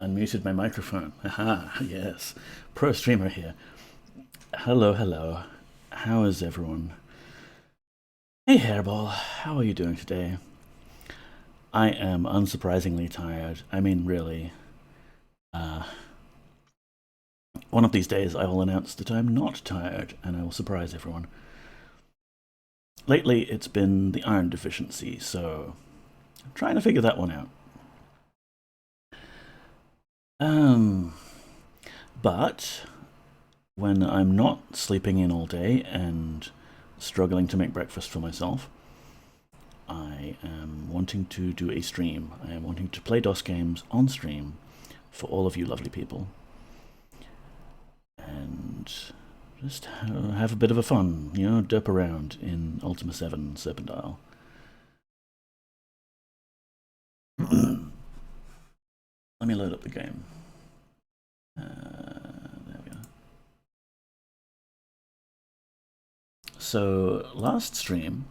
Unmuted my microphone. Aha, yes. Pro streamer here. Hello, hello. How is everyone? Hey, Hairball. How are you doing today? I am unsurprisingly tired. I mean, really. One of these days I will announce that I'm not tired, and I will surprise everyone. Lately, it's been the iron deficiency, so I'm trying to figure that one out. But when I'm not sleeping in all day and struggling to make breakfast for myself, I am wanting to do a stream. I am wanting to play DOS games on stream for all of you lovely people. And just have a bit of a fun, you know, derp around in Ultima VII Serpent Isle. Let me load up the game. There we are. So, last stream,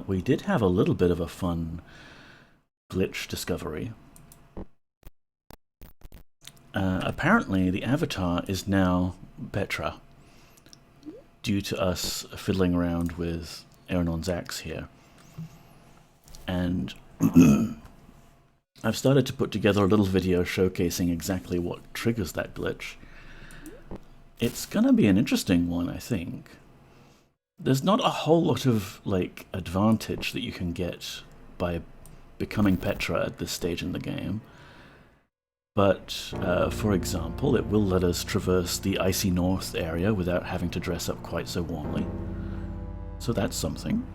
we did have a little bit of a fun glitch discovery. Apparently, the avatar is now Petra, due to us fiddling around with Erenon's axe here. And I've started to put together a little video showcasing exactly what triggers that glitch. It's gonna be an interesting one, I think. There's not a whole lot of, like, advantage that you can get by becoming Petra at this stage in the game. But, for example, it will let us traverse the icy north area without having to dress up quite so warmly. So that's something.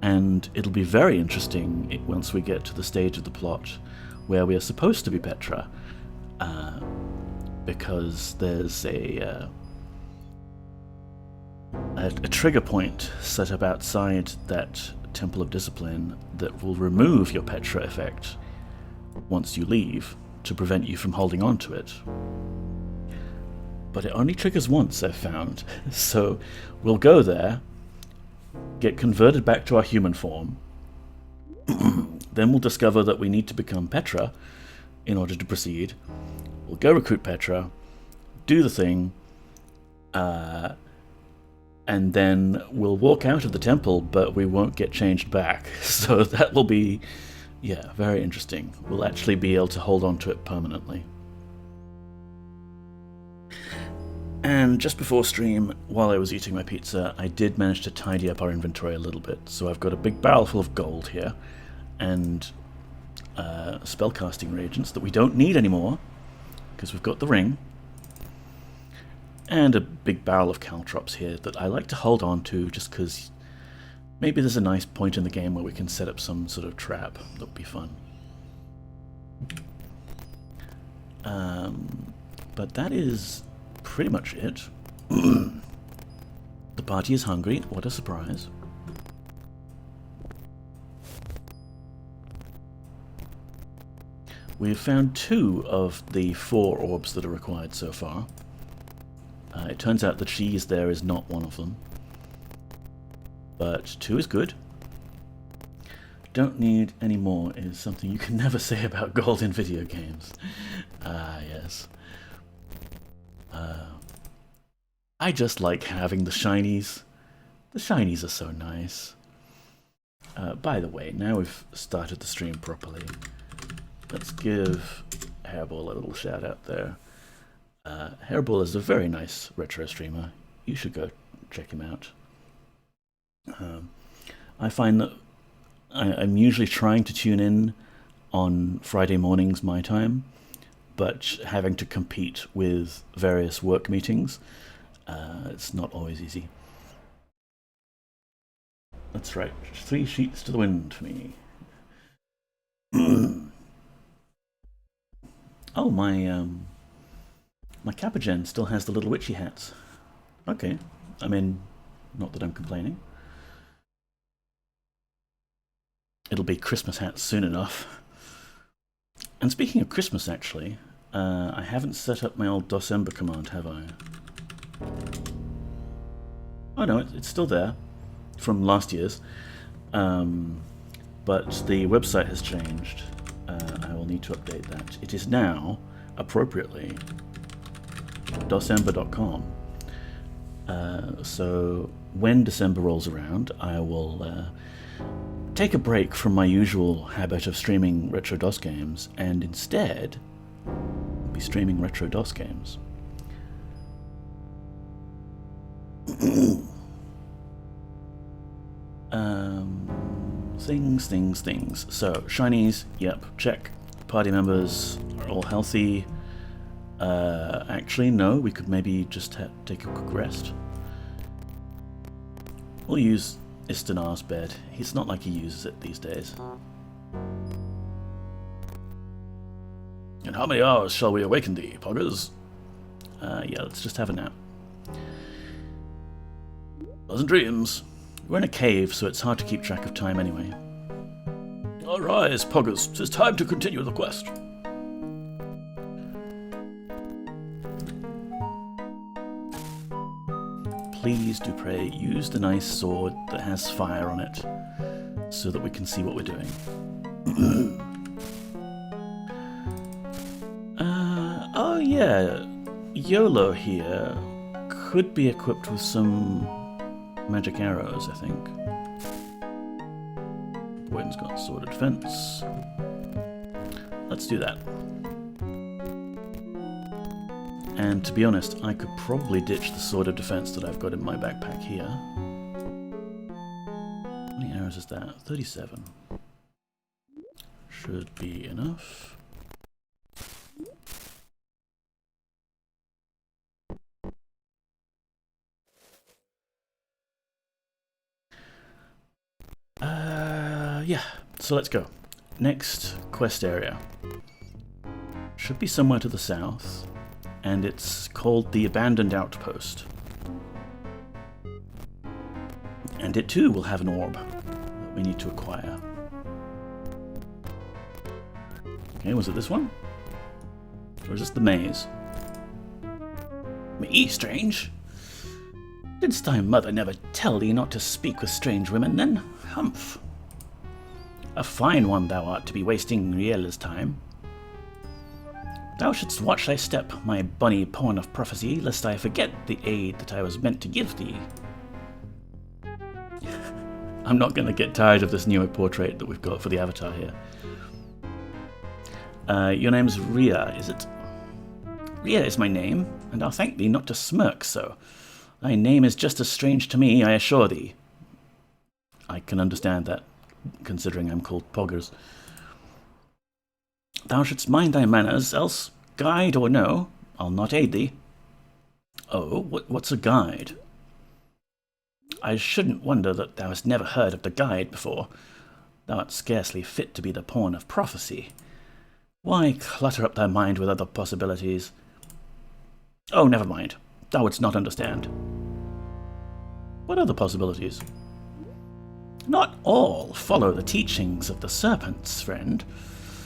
And it'll be very interesting once we get to the stage of the plot where we are supposed to be Petra, because there's a trigger point set up outside that Temple of Discipline that will remove your Petra effect once you leave, to prevent you from holding on to it. But it only triggers once, I've found. So we'll go there, get converted back to our human form, then we'll discover that we need to become Petra in order to proceed. We'll go recruit Petra, do the thing, and then we'll walk out of the temple, but we won't get changed back. So that will be, yeah, very interesting. We'll actually be able to hold on to it permanently. And just before stream, while I was eating my pizza, I did manage to tidy up our inventory a little bit. So I've got a big barrel full of gold here, and spellcasting reagents that we don't need anymore, because we've got the ring, and a big barrel of caltrops here that I like to hold on to just because maybe there's a nice point in the game where we can set up some sort of trap. That would be fun. But that is pretty much it. The party is hungry. What a surprise. We've found 2 of the 4 orbs that are required so far. It turns out the cheese there is not one of them. But 2 is good. Don't need any more is something you can never say about gold in video games. Ah, yes. I just like having the shinies. The shinies are so nice. By the way, now we've started the stream properly, let's give Hairball a little shout out there. Hairball is a very nice retro streamer. You should go check him out. I find that I'm usually trying to tune in on Friday mornings my time, but having to compete with various work meetings, it's not always easy. That's right, 3 sheets to the wind for me. Oh, my Capagen still has the little witchy hats. Okay, I mean, not that I'm complaining. It'll be Christmas hats soon enough. And speaking of Christmas, actually, I haven't set up my old Docember command, have I? Oh no, it's still there, from last year's. But the website has changed. I will need to update that. It is now, appropriately, December.com. So when December rolls around, I will take a break from my usual habit of streaming Retro DOS games and instead be streaming Retro DOS games. Things. So, shinies, yep, check. Party members are all healthy. Actually, no, we could maybe just take a quick rest. We'll use Istanar's bed. It's not like he uses it these days. In how many hours shall we awaken thee, Poggers? Yeah, let's just have a nap. Pleasant dreams. We're in a cave, so it's hard to keep track of time anyway. Arise, Poggers. 'Tis time to continue the quest. Please do pray, use the nice sword that has fire on it, so that we can see what we're doing. Oh yeah, YOLO here could be equipped with some magic arrows, I think. Boyden's got sword of defense. Let's do that. And to be honest, I could probably ditch the sword of defense that I've got in my backpack here. How many arrows is that? 37. Should be enough. Yeah, so let's go. Next quest area. Should be somewhere to the south, and it's called the Abandoned Outpost. And it too will have an orb that we need to acquire. Okay, was it this one? Or is this the maze? Me, strange? Didst thy mother never tell thee not to speak with strange women, then? Humph. A fine one thou art to be wasting Yurel's time. Thou shouldst watch thy step, my bonny pawn of prophecy, lest I forget the aid that I was meant to give thee. I'm not going to get tired of this new portrait that we've got for the avatar here. Your name's Rhea, is it? Rhea is my name, and I'll thank thee not to smirk so. Thy name is just as strange to me, I assure thee. I can understand that, considering I'm called Poggers. Thou shouldst mind thy manners, else, guide or no, I'll not aid thee. Oh, what's a guide? I shouldn't wonder that thou hast never heard of the guide before. Thou art scarcely fit to be the pawn of prophecy. Why clutter up thy mind with other possibilities? Oh, never mind. Thou wouldst not understand. What other possibilities? Not all follow the teachings of the serpents, friend.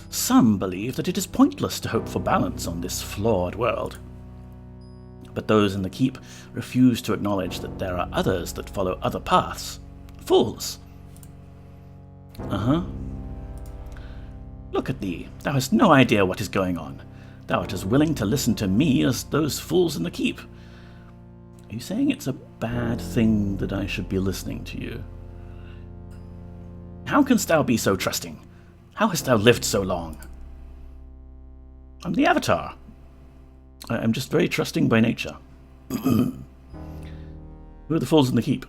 Some believe that it is pointless to hope for balance on this flawed world. But those in the keep refuse to acknowledge that there are others that follow other paths. Fools. Look at thee. Thou hast no idea what is going on. Thou art as willing to listen to me as those fools in the keep. Are you saying it's a bad thing that I should be listening to you? How canst thou be so trusting? How hast thou lived so long? I'm the Avatar. I'm just very trusting by nature. Who are the fools in the keep?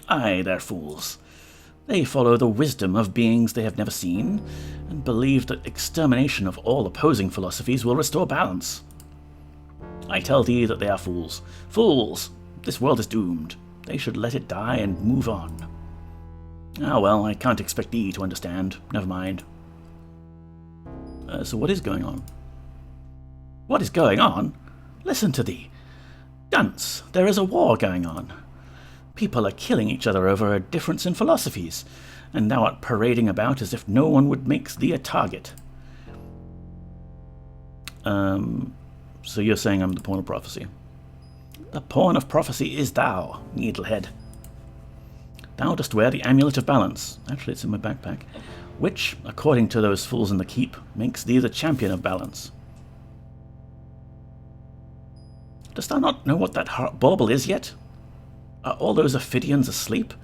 Aye, they're fools. They follow the wisdom of beings they have never seen, and believe that extermination of all opposing philosophies will restore balance. I tell thee that they are fools. Fools! This world is doomed. They should let it die and move on. Ah well, I can't expect thee to understand. Never mind. So what is going on? What is going on? Listen to thee. Dunce, there is a war going on. People are killing each other over a difference in philosophies, and thou art parading about as if no one would make thee a target. So you're saying I'm the pawn of prophecy? The pawn of prophecy is thou, needlehead. Thou dost wear the amulet of balance. Actually, it's in my backpack. which, according to those fools in the keep, makes thee the champion of balance. Dost thou not know what that bauble is yet? Are all those Ophidians asleep?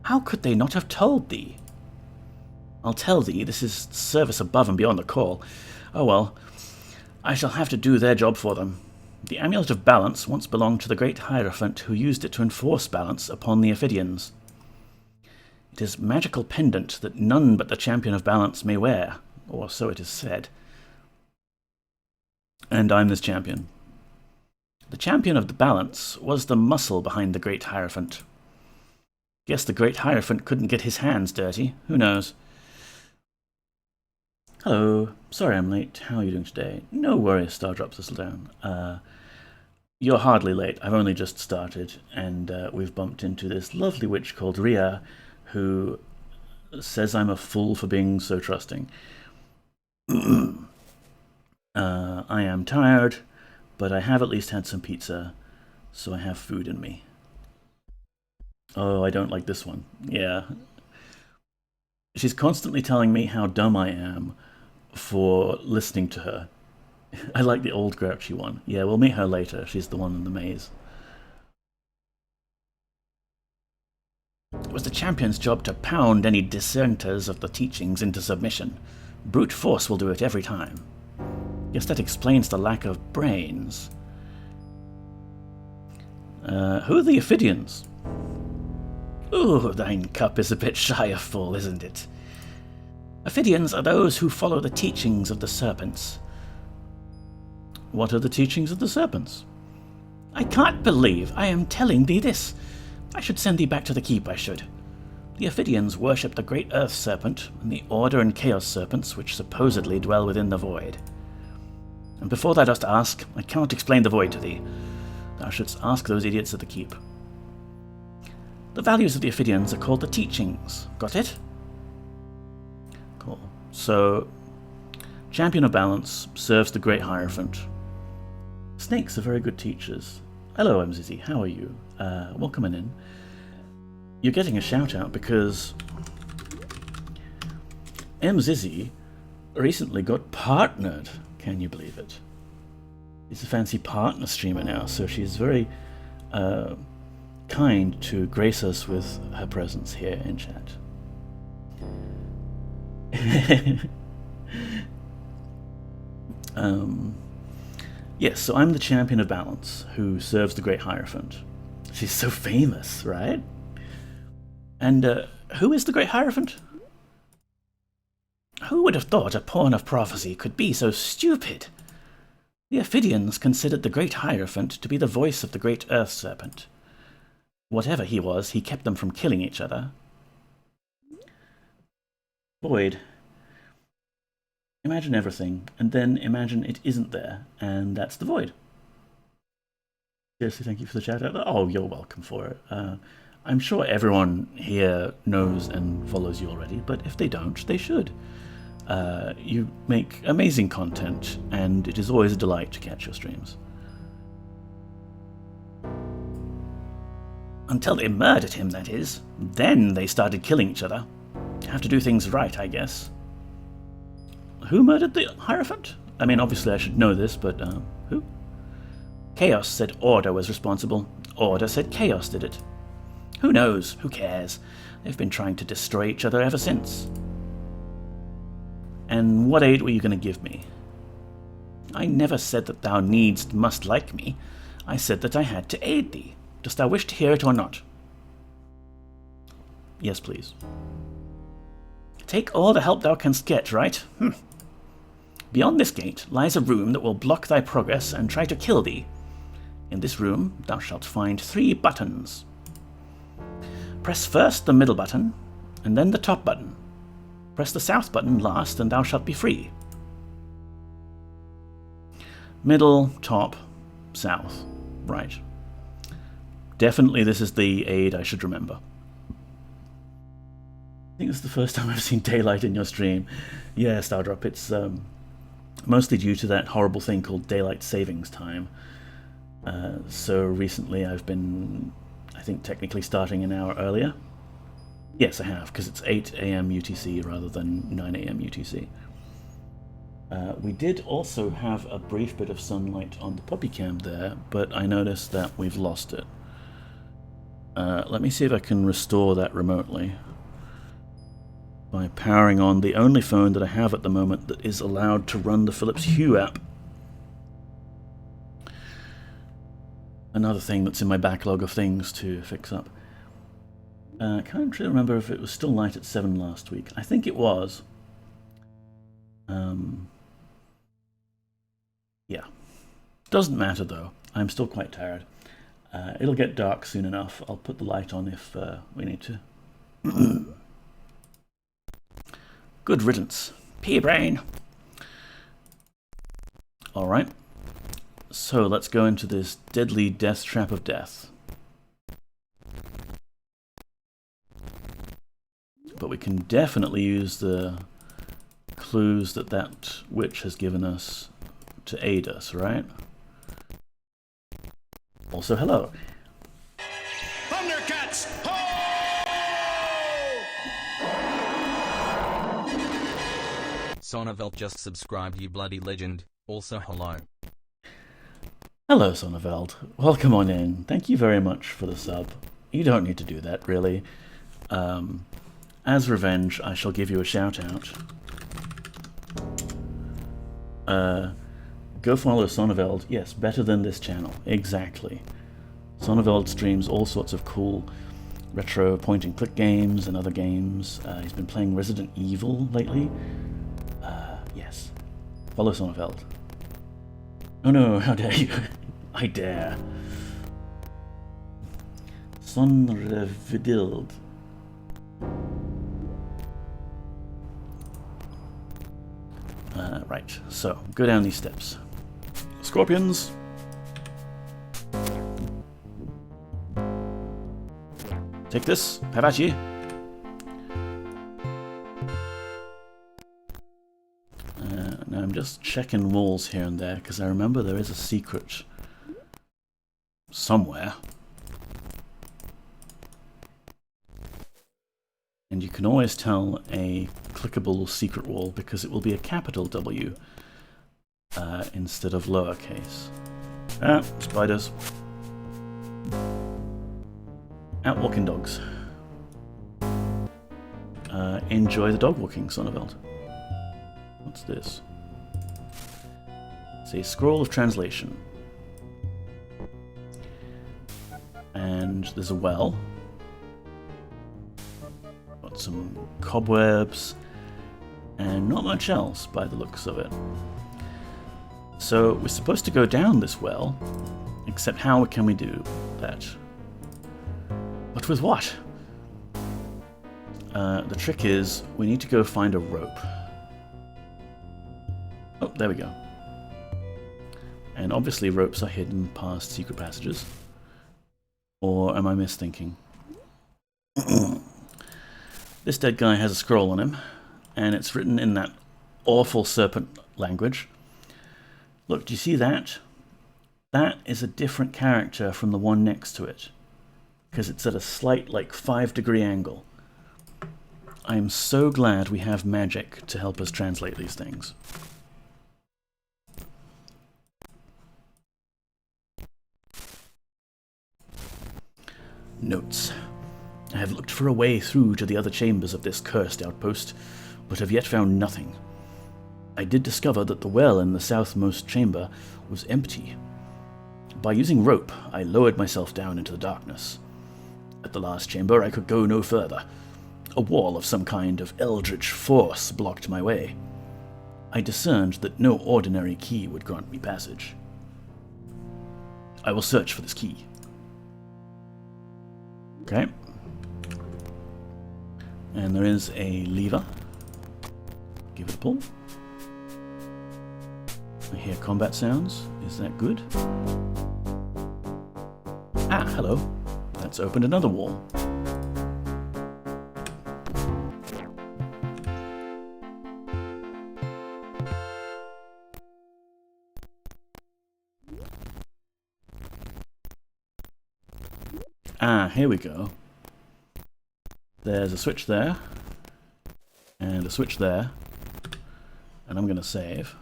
How could they not have told thee? I'll tell thee, this is service above and beyond the call. Oh well, I shall have to do their job for them. The Amulet of Balance once belonged to the great Hierophant who used it to enforce balance upon the Ophidians. It is a magical pendant that none but the Champion of Balance may wear, or so it is said. And I'm this champion. The Champion of the Balance was the muscle behind the great Hierophant. Guess the great Hierophant couldn't get his hands dirty. Who knows? Hello. Sorry I'm late. How are you doing today? No worries, Stardrop, thistle down. You're hardly late. I've only just started, and we've bumped into this lovely witch called Ria, who says I'm a fool for being so trusting. I am tired, but I have at least had some pizza, so I have food in me. Oh, I don't like this one. Yeah. She's constantly telling me how dumb I am for listening to her. I like the old grouchy one. Yeah, we'll meet her later. She's the one in the maze. It was the champion's job to pound any dissenters of the teachings into submission. Brute force will do it every time. Guess that explains the lack of brains. Who are the Ophidians? Ooh, thine cup is a bit shy of full, isn't it? Ophidians are those who follow the teachings of the serpents. What are the teachings of the serpents? I can't believe I am telling thee this. I should send thee back to the keep, I should. The Ophidians worship the great earth serpent and the order and chaos serpents which supposedly dwell within the void. And before thou dost ask, I cannot explain the void to thee. Thou shouldst ask those idiots at the keep. The values of the Ophidians are called the teachings. Got it? Cool. So, Champion of Balance serves the Great Hierophant. Snakes are very good teachers. Hello, Mzizzy. How are you? Welcome in. You're getting a shout out because Mzizzy recently got partnered. Can you believe it? She's a fancy partner streamer now, so she's very kind to grace us with her presence here in chat. Yes, so I'm the Champion of Balance, who serves the Great Hierophant. She's so famous, right? And who is the Great Hierophant? Who would have thought a pawn of prophecy could be so stupid? The Ophidians considered the Great Hierophant to be the voice of the Great Earth Serpent. Whatever he was, he kept them from killing each other. Void. Imagine everything, and then imagine it isn't there, and that's the void. Seriously, thank you for the shout out. Oh, you're welcome for it. I'm sure everyone here knows and follows you already, but if they don't, they should. You make amazing content, and it is always a delight to catch your streams. Until they murdered him, that is. Then they started killing each other. Have to do things right, I guess. Who murdered the Hierophant? I mean, obviously I should know this, but who? Chaos said Order was responsible. Order said Chaos did it. Who knows? Who cares? They've been trying to destroy each other ever since. And what aid were you going to give me? I never said that thou must like me. I said that I had to aid thee. Dost thou wish to hear it or not? Yes, please. Take all the help thou canst get, right? Beyond this gate lies a room that will block thy progress and try to kill thee. In this room thou shalt find 3 buttons. Press first the middle button, and then the top button. Press the south button last, and thou shalt be free. Middle, top, south. Right. Definitely this is the aid I should remember. I think it's the first time I've seen daylight in your stream. Yeah, Stardrop, it's mostly due to that horrible thing called daylight savings time. So recently I've been, I think, technically starting an hour earlier. Yes, I have, because it's 8 a.m. UTC rather than 9 a.m. UTC. We did also have a brief bit of sunlight on the puppy cam there, but I noticed that we've lost it. Let me see if I can restore that remotely by powering on the only phone that I have at the moment that is allowed to run the Philips Hue app. Another thing that's in my backlog of things to fix up. I can't really remember if it was still light at 7 last week. I think it was. Yeah. Doesn't matter though. I'm still quite tired. It'll get dark soon enough. I'll put the light on if we need to. Good riddance. Pea brain. Alright. So let's go into this deadly death trap of death. But we can definitely use the clues that that witch has given us to aid us, right? Also, hello. Thundercats! Ho! Sonneveld just subscribed, you bloody legend. Also, hello. Hello, Sonneveld. Welcome on in. Thank you very much for the sub. You don't need to do that, really. As revenge, I shall give you a shout-out. Go follow Sonneveld. Yes, better than this channel. Exactly. Sonneveld streams all sorts of cool retro point-and-click games and other games. He's been playing Resident Evil lately. Yes. Follow Sonneveld. Oh no, how dare you? I dare. Sonneveld. Right, so go down these steps. Scorpions! Take this, have at you. Now I'm just checking walls here and there because I remember there is a secret somewhere. And you can always tell a clickable secret wall because it will be a capital W instead of lowercase. Ah, spiders. Out walking dogs. Enjoy the dog walking, Sonneveld. What's this? It's a scroll of translation. And there's a well. Got some cobwebs. And not much else by the looks of it. So we're supposed to go down this well, except how can we do that? But with what? The trick is we need to go find a rope. Oh, there we go. And obviously ropes are hidden past secret passages. Or am I misthinking? This dead guy has a scroll on him, and it's written in that awful serpent language. Look, do you see that? That is a different character from the one next to it, because it's at a slight, like, 5-degree angle. I am so glad we have magic to help us translate these things. Notes. I have looked for a way through to the other chambers of this cursed outpost, but have yet found nothing. I did discover that the well in the southmost chamber was empty. By using rope, I lowered myself down into the darkness. At the last chamber, I could go no further. A wall of some kind of eldritch force blocked my way. I discerned that no ordinary key would grant me passage. I will search for this key. Okay. And there is a lever. Give it a pull. I hear combat sounds. Is that good? Ah, hello. That's opened another wall. Ah, here we go. There's a switch there. And a switch there. And I'm going to save.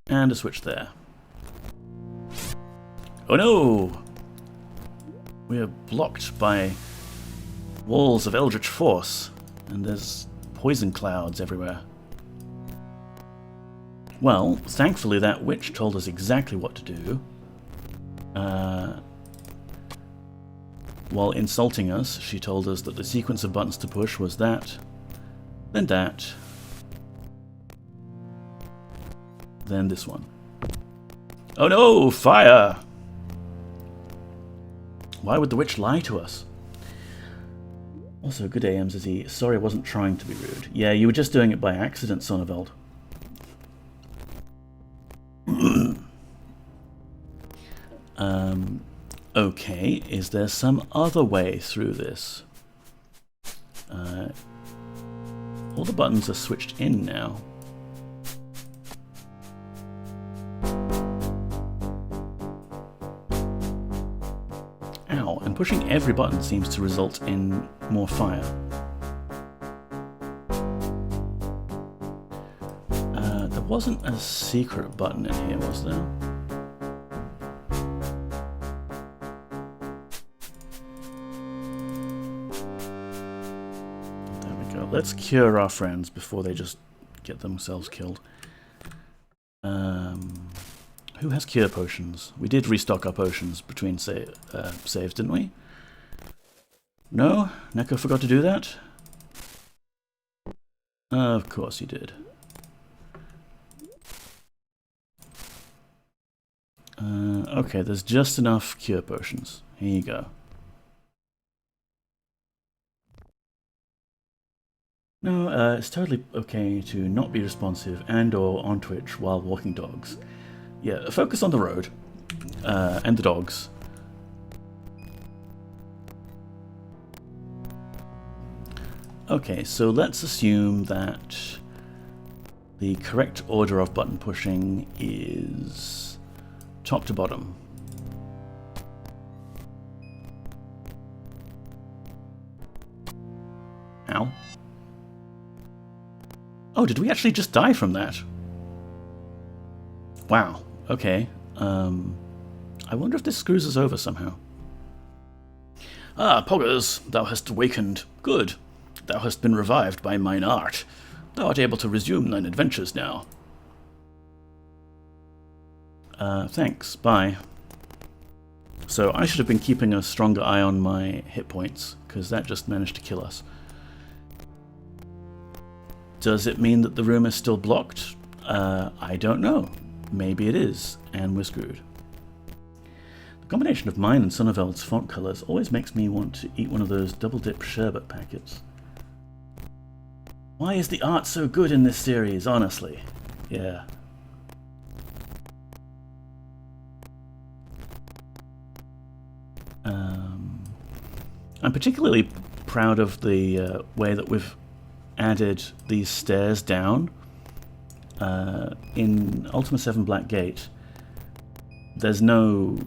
And a switch there. Oh no! We are blocked by walls of eldritch force, and there's poison clouds everywhere. Well, thankfully that witch told us exactly what to do. While insulting us, she told us that the sequence of buttons to push was that, then that, then this one. Oh no! Fire! Why would the witch lie to us? Also, good day, MZZ. Sorry I wasn't trying to be rude. Yeah, you were just doing it by accident, Sonneveld. Okay, is there some other way through this? All the buttons are switched in now. Ow, and pushing every button seems to result in more fire. There wasn't a secret button in here, was there? There we go. Let's cure our friends before they just get themselves killed. Who has cure potions? We did restock our potions between saves, didn't we? No? Neko forgot to do that? Of course he did. Okay, there's just enough cure potions. Here you go. No, it's totally okay to not be responsive and or on Twitch while walking dogs. Yeah, focus on the road and the dogs. Okay, so let's assume that the correct order of button pushing is top to bottom. Ow. Oh, did we actually just die from that? Wow. Okay, I wonder if this screws us over somehow. Ah, Poggers, thou hast awakened. Good. Thou hast been revived by mine art. Thou art able to resume thine adventures now. Thanks, bye. So I should have been keeping a stronger eye on my hit points, because that just managed to kill us. Does it mean that the room is still blocked? I don't know. Maybe it is, and we're screwed. The combination of mine and Sonneveld's font colours always makes me want to eat one of those double-dip sherbet packets. Why is the art so good in this series, honestly? Yeah. I'm particularly proud of the way that we've added these stairs down. In Ultima VII Black Gate, there's no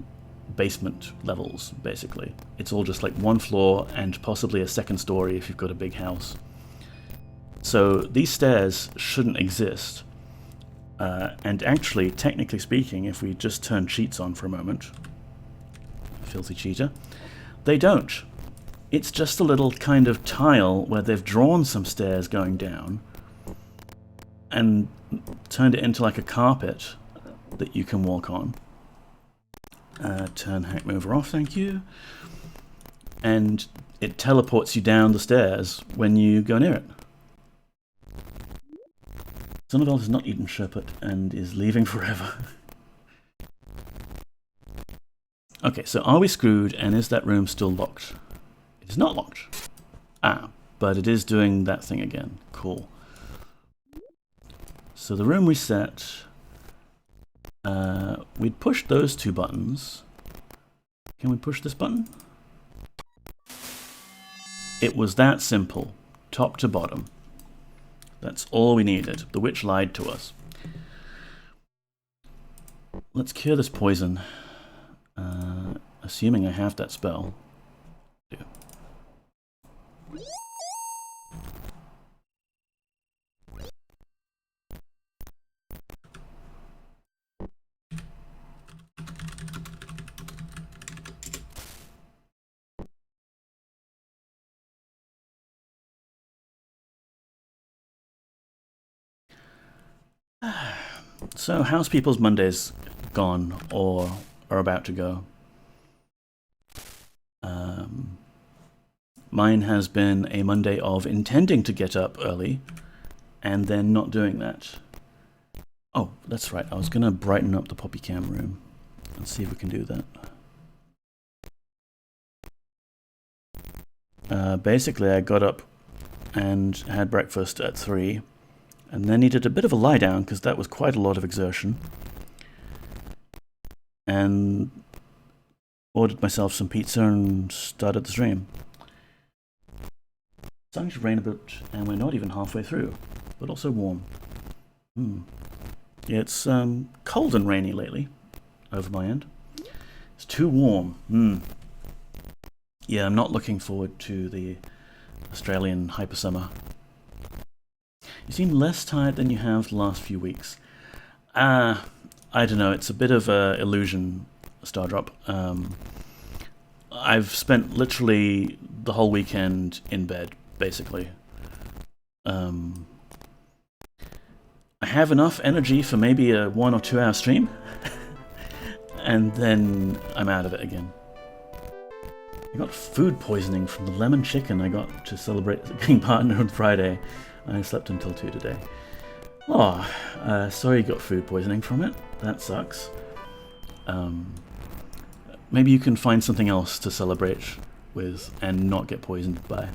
basement levels, basically. It's all just like one floor and possibly a second story if you've got a big house. So these stairs shouldn't exist. And actually, technically speaking, if we just turn cheats on for a moment, filthy cheater, they don't. It's just a little kind of tile where they've drawn some stairs going down and turned it into like a carpet that you can walk on. Turn hack mover off, thank you. And it teleports you down the stairs when you go near it. Sonneveld has not eaten sherbet and is leaving forever. Okay, so are we screwed, and is that room still locked? It is not locked. Ah, but it is doing that thing again. Cool. So the room reset. We'd pushed those two buttons. Can we push this button? It was that simple. top to bottom. That's all we needed. The witch lied to us. Let's cure this poison. Assuming I have that spell. Yeah. So, how's people's Mondays gone or are about to go? Mine has been a Monday of intending to get up early and then not doing that. Oh, that's right. I was going to brighten up the Poppy Cam room. Let's see if we can do that. Basically, I got up and had breakfast at 3 and then needed a bit of a lie down because that was quite a lot of exertion. And ordered myself some pizza and started the stream. Starting to rain a bit, and we're not even halfway through, but also warm. Yeah, it's cold and rainy lately, over my end. It's too warm. Yeah, I'm not looking forward to the Australian hyper summer. You seem less tired than you have the last few weeks. I don't know, it's a bit of an illusion, Stardrop. I've spent literally the whole weekend in bed, basically. I have enough energy for maybe a 1 or 2 hour stream, and then I'm out of it again. I got food poisoning from the lemon chicken I got to celebrate getting partner on Friday. I slept until 2 today. Oh, sorry you got food poisoning from it. That sucks. Maybe you can find something else to celebrate with and not get poisoned by.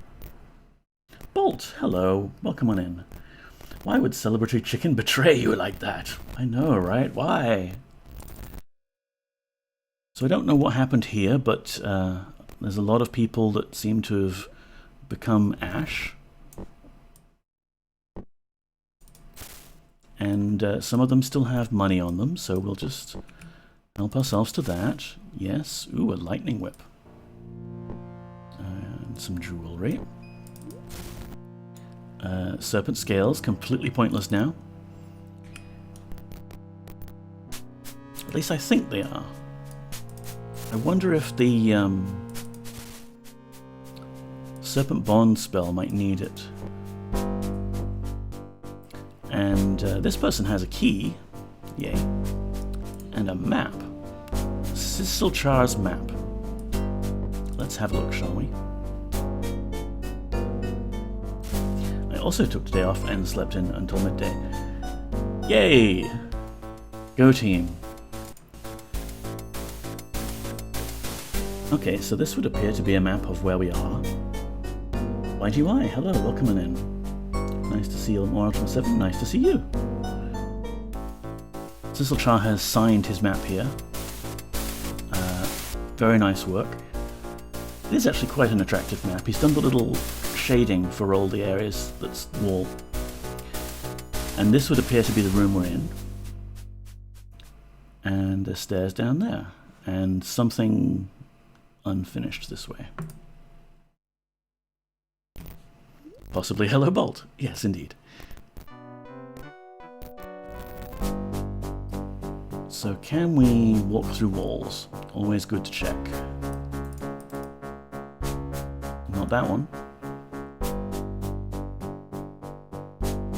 Bolt, hello. Welcome on in. Why would celebratory chicken betray you like that? I know, right? Why? So I don't know what happened here, but there's a lot of people that seem to have become ash. And some of them still have money on them, so we'll just help ourselves to that. Yes. Ooh, a lightning whip. And some jewelry. Serpent scales, completely pointless now. At least I think they are. I wonder if the Serpent Bond spell might need it. And this person has a key. Yay. And a map. Sisselchar's map. Let's have a look, shall we? I also took today off and slept in until midday. Yay! Go team. Okay, so this would appear to be a map of where we are. YGY, hello, welcome on in. Nice to see you on Ultima VII, nice to see you. Sisselchar has signed his map here. Very nice work. It is actually quite an attractive map. He's done the little shading for all the areas that's wall. And this would appear to be the room we're in. And there's stairs down there. And something unfinished this way. Possibly Hello Bolt. Yes, indeed. So can we walk through walls? Always good to check. Not that one.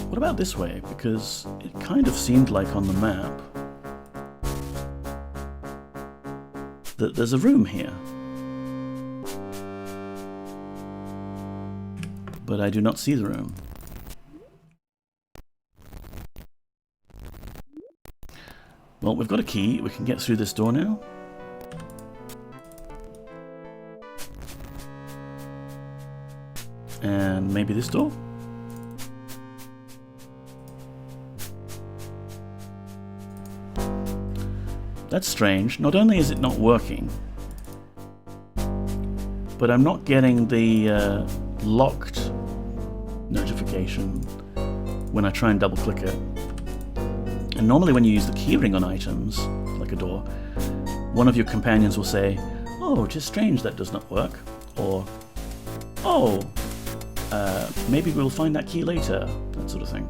What about this way? Because it kind of seemed like on the map that there's a room here. But I do not see the room. Well, we've got a key. We can get through this door now. And maybe this door? That's strange. Not only is it not working, but I'm not getting the locked notification when I try and double click it. And normally when you use the keyring on items, like a door, one of your companions will say, "Oh, 'tis strange that does not work," or "Oh, maybe we'll find that key later," that sort of thing.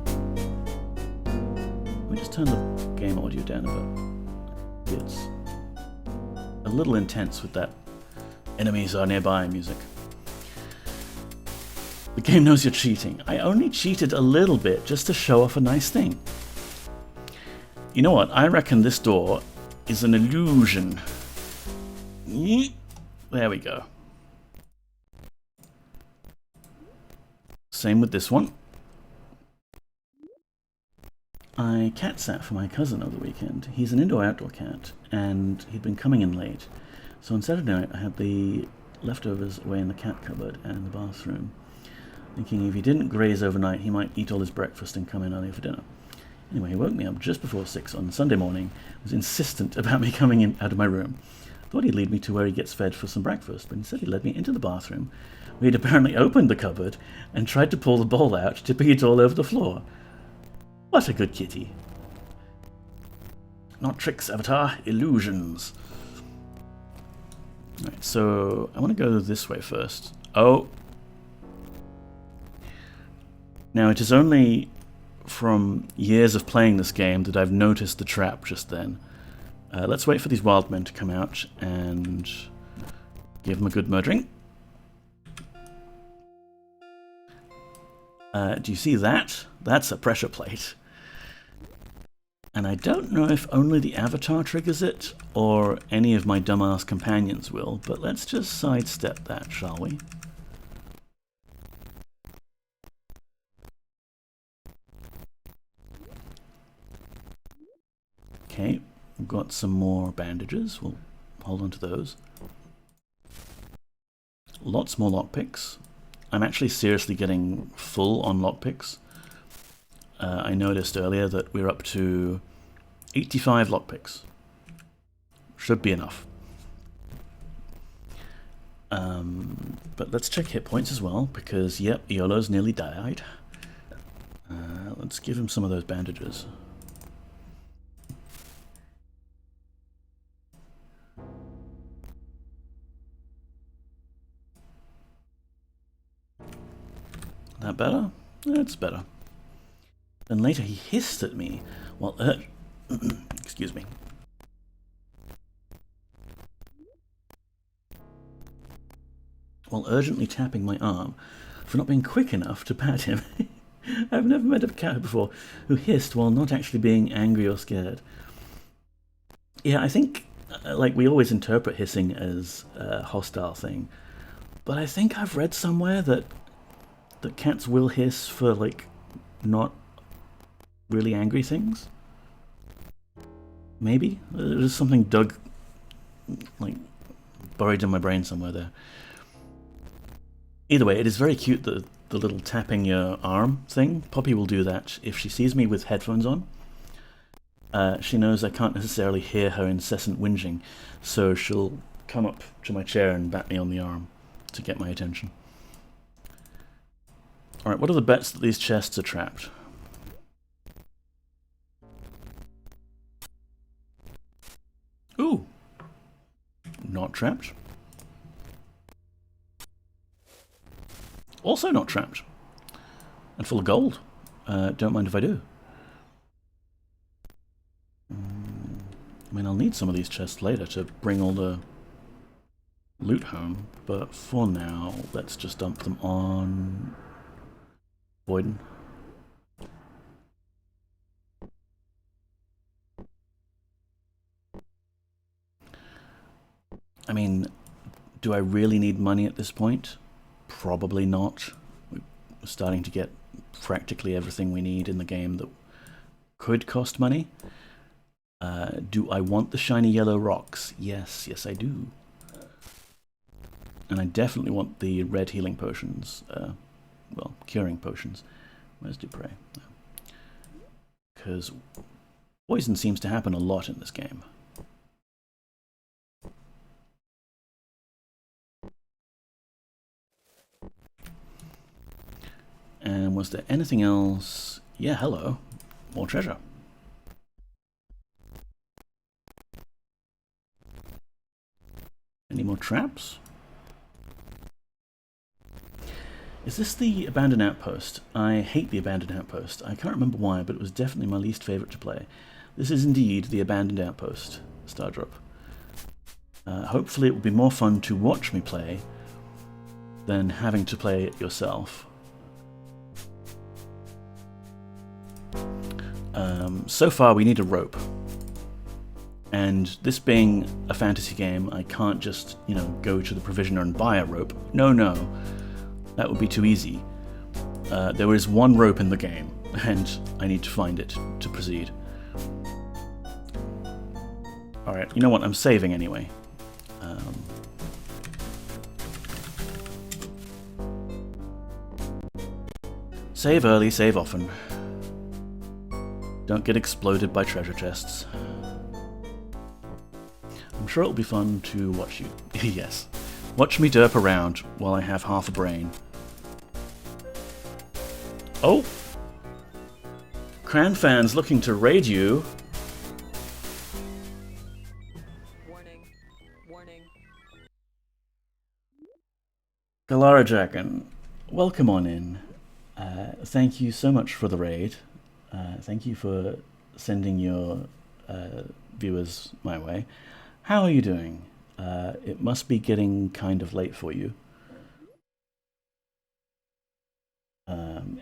Let me just turn the game audio down a bit. It's a little intense with that "enemies are nearby" music. The game knows you're cheating. I only cheated a little bit just to show off a nice thing. You know what? I reckon this door is an illusion. There we go. Same with this one. I cat sat for my cousin over the weekend. He's an indoor-outdoor cat, and he'd been coming in late. So on Saturday night, I had the leftovers away in the cat cupboard and the bathroom, thinking if he didn't graze overnight, he might eat all his breakfast and come in early for dinner. Anyway, he woke me up just before 6 on Sunday morning, was insistent about me coming in out of my room. Thought he'd lead me to where he gets fed for some breakfast, but instead he led me into the bathroom, where he'd apparently opened the cupboard and tried to pull the bowl out, tipping it all over the floor. What a good kitty. Not tricks, Avatar, illusions. Alright, so I want to go this way first. Oh. Now it is only from years of playing this game that I've noticed the trap just then. Let's wait for these wild men to come out and give them a good murdering. Do you see that? That's a pressure plate. And I don't know if only the Avatar triggers it, or any of my dumbass companions will, but let's just sidestep that, shall we? Okay, we've got some more bandages. We'll hold on to those. Lots more lockpicks. I'm actually seriously getting full on lockpicks. I noticed earlier that we're up to 85 lockpicks. Should be enough. But let's check hit points as well, because, yep, Iolo's nearly died. Let's give him some of those bandages. That better? That's better. Then later he hissed at me while excuse me. While urgently tapping my arm for not being quick enough to pat him. I've never met a cat before who hissed while not actually being angry or scared. Yeah, I think like we always interpret hissing as a hostile thing, but I think I've read somewhere that cats will hiss for like not really angry things. Maybe there's something dug like buried in my brain somewhere there. Either way, it is very cute, the little tapping your arm thing. Poppy will do that if she sees me with headphones on. She knows I can't necessarily hear her incessant whinging, so she'll come up to my chair and bat me on the arm to get my attention. Alright, what are the bets that these chests are trapped? Ooh! Not trapped. Also not trapped. And full of gold. Don't mind if I do. I mean, I'll need some of these chests later to bring all the loot home, but for now, let's just dump them on Boyden. I mean, do I really need money at this point? Probably not. We're starting to get practically everything we need in the game that could cost money. Do I want the shiny yellow rocks? Yes, yes I do. And I definitely want the red healing potions. Well, curing potions. Where's Dupre? Because poison seems to happen a lot in this game. And was there anything else? Yeah, hello. More treasure. Any more traps? Is this the abandoned outpost? I hate the abandoned outpost. I can't remember why, but it was definitely my least favorite to play. This is indeed the abandoned outpost, Stardrop. Hopefully it will be more fun to watch me play than having to play it yourself. So far we need a rope. And this being a fantasy game, I can't just, you know, go to the provisioner and buy a rope. No, no. That would be too easy. There is one rope in the game, and I need to find it to proceed. Alright, you know what? I'm saving anyway. Save early, save often. Don't get exploded by treasure chests. I'm sure it'll be fun to watch you. Yes. Watch me derp around while I have half a brain. Oh! Cran fans looking to raid you. Warning. Warning. Galara Dragon, welcome on in. Thank you so much for the raid. Thank you for sending your viewers my way. How are you doing? It must be getting kind of late for you.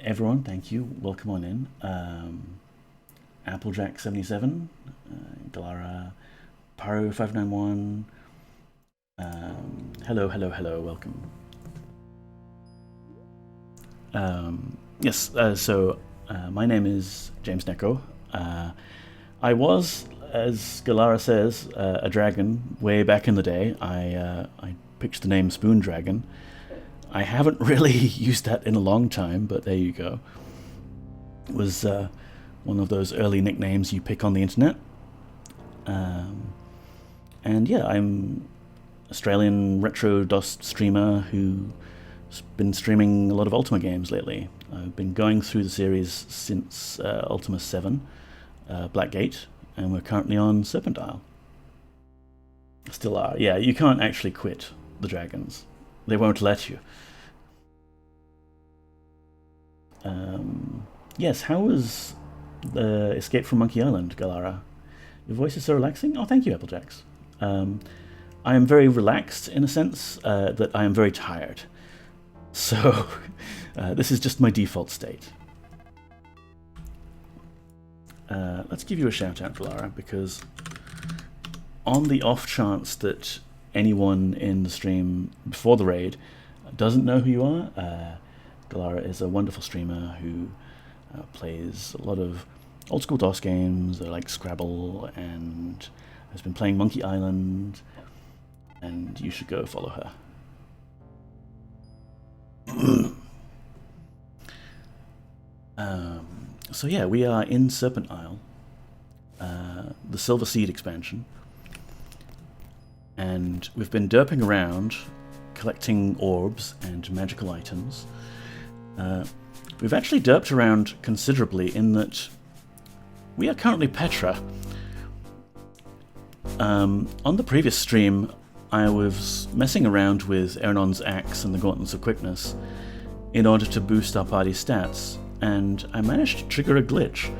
Everyone, thank you. Welcome on in. Applejack77, Galara, Paru591. Hello, hello, hello. Welcome. Yes. So my name is James Neko. I was, as Galara says, a dragon way back in the day. I picked the name Spoon Dragon. I haven't really used that in a long time, but there you go. It was one of those early nicknames you pick on the internet. And yeah, I'm Australian retro DOS streamer who's been streaming a lot of Ultima games lately. I've been going through the series since Ultima VII, Blackgate, and we're currently on Serpent Isle. Still are. Yeah, you can't actually quit the dragons. They won't let you. Yes, how was the escape from Monkey Island, Galara? Your voice is so relaxing. Oh, thank you, Applejacks. I am very relaxed in a sense that I am very tired. So this is just my default state. Let's give you a shout out, Galara, because on the off chance that anyone in the stream before the raid doesn't know who you are, Galara is a wonderful streamer who plays a lot of old school DOS games like Scrabble and has been playing Monkey Island, and you should go follow her. So yeah, we are in Serpent Isle, the Silver Seed expansion, and we've been derping around collecting orbs and magical items. We've actually derped around considerably in that we are currently Petra. On the previous stream, I was messing around with Ernon's axe and the Gauntlets of Quickness in order to boost our party's stats, and I managed to trigger a glitch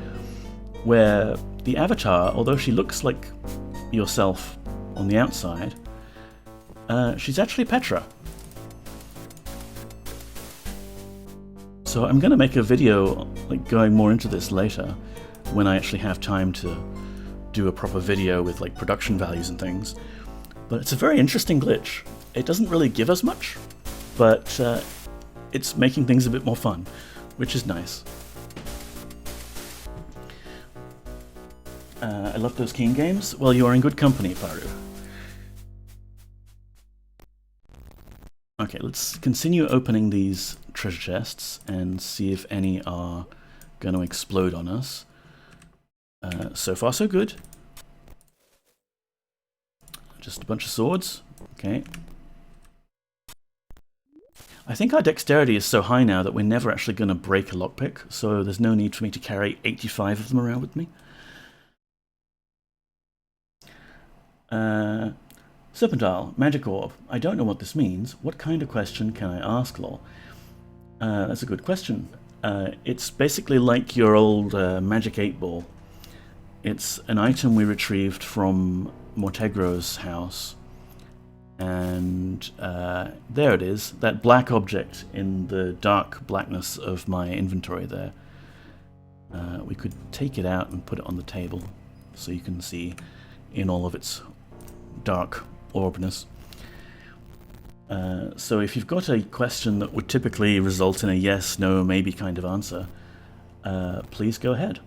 where the avatar, although she looks like yourself on the outside, she's actually Petra. So I'm going to make a video like going more into this later when I actually have time to do a proper video with like production values and things. But it's a very interesting glitch. It doesn't really give us much, but it's making things a bit more fun, which is nice. I love those Keen games. Well, you are in good company, Paru. Okay, let's continue opening these treasure chests and see if any are going to explode on us. So far, so good. Just a bunch of swords. Okay. I think our dexterity is so high now that we're never actually going to break a lockpick, so there's no need for me to carry 85 of them around with me. Serpent Isle, magic orb. I don't know what this means. What kind of question can I ask, lol? That's a good question. It's basically like your old magic 8-ball. It's an item we retrieved from Mortegro's house. And there it is, that black object in the dark blackness of my inventory there. We could take it out and put it on the table so you can see in all of its dark orbness. So if you've got a question that would typically result in a yes, no, maybe kind of answer, please go ahead.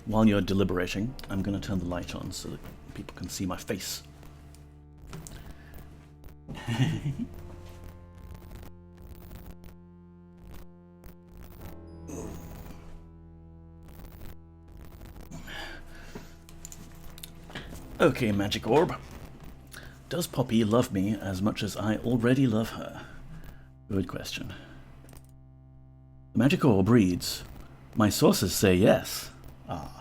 While you're deliberating, I'm going to turn the light on so that people can see my face. Okay, magic orb. Does Poppy love me as much as I already love her? Good question. The magic orb reads, my sources say yes. Ah.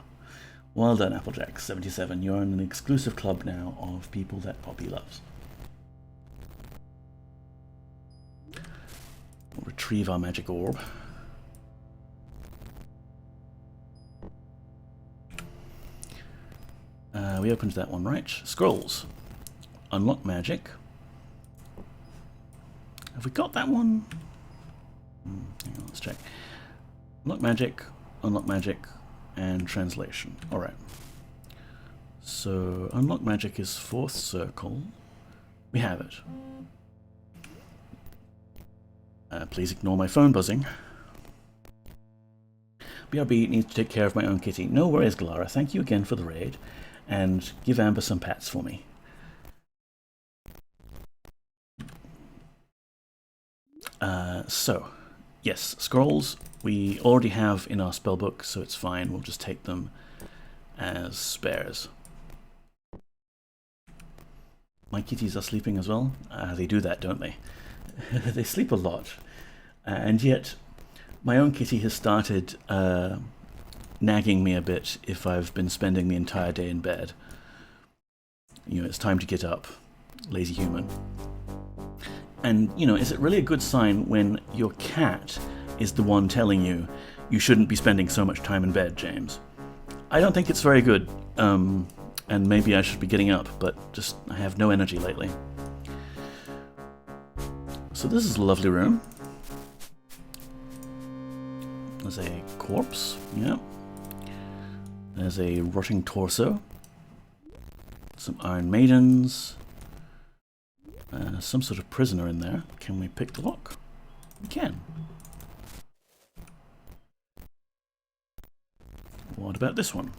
Well done, Applejack77. You're in an exclusive club now of people that Poppy loves. We'll retrieve our magic orb. We opened that one, right? Scrolls. Unlock magic. Have we got that one? Hang on, let's check. Unlock magic, and translation. Alright. So, unlock magic is 4th circle. We have it. Please ignore my phone buzzing. BRB needs to take care of my own kitty. No worries, Galara. Thank you again for the raid. And give Amber some pats for me. So, yes, scrolls we already have in our spellbook, so it's fine. We'll just take them as spares. My kitties are sleeping as well. They do that, don't they? They sleep a lot. And yet, my own kitty has started nagging me a bit if I've been spending the entire day in bed. You know, it's time to get up. Lazy human. And, you know, is it really a good sign when your cat is the one telling you you shouldn't be spending so much time in bed, James? I don't think it's very good. And maybe I should be getting up, but just I have no energy lately. So this is a lovely room. There's a corpse, yeah. There's a rotting torso. Some Iron Maidens. Some sort of prisoner in there. Can we pick the lock? We can. What about this one?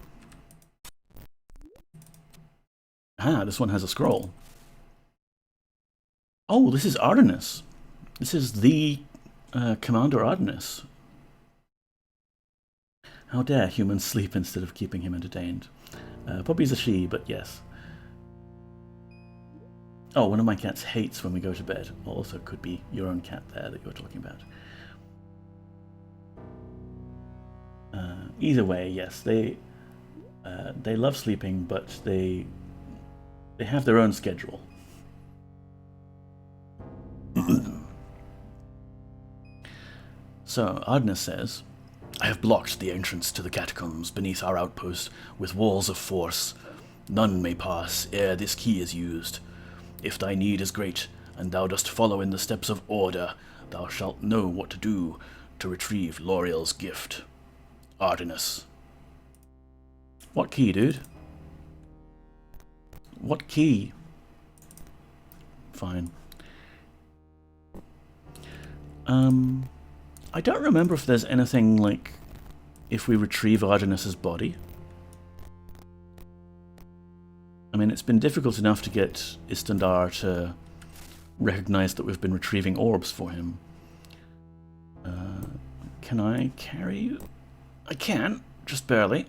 Ah, this one has a scroll. Oh, this is Artemis. This is the Commander Artemis. How dare humans sleep instead of keeping him entertained. Poppy's a she, but yes. Oh, one of my cats hates when we go to bed. Also could be your own cat there that you're talking about. Either way, yes, they love sleeping, but they have their own schedule. So, Artemis says, I have blocked the entrance to the catacombs beneath our outpost with walls of force. None may pass ere this key is used. If thy need is great, and thou dost follow in the steps of order, thou shalt know what to do to retrieve L'Oreal's gift. Artemis. What key, dude? What key? Fine. I don't remember if there's anything like if we retrieve Artemis's body. I mean, it's been difficult enough to get Istandar to recognize that we've been retrieving orbs for him. Can I carry you? I can, just barely.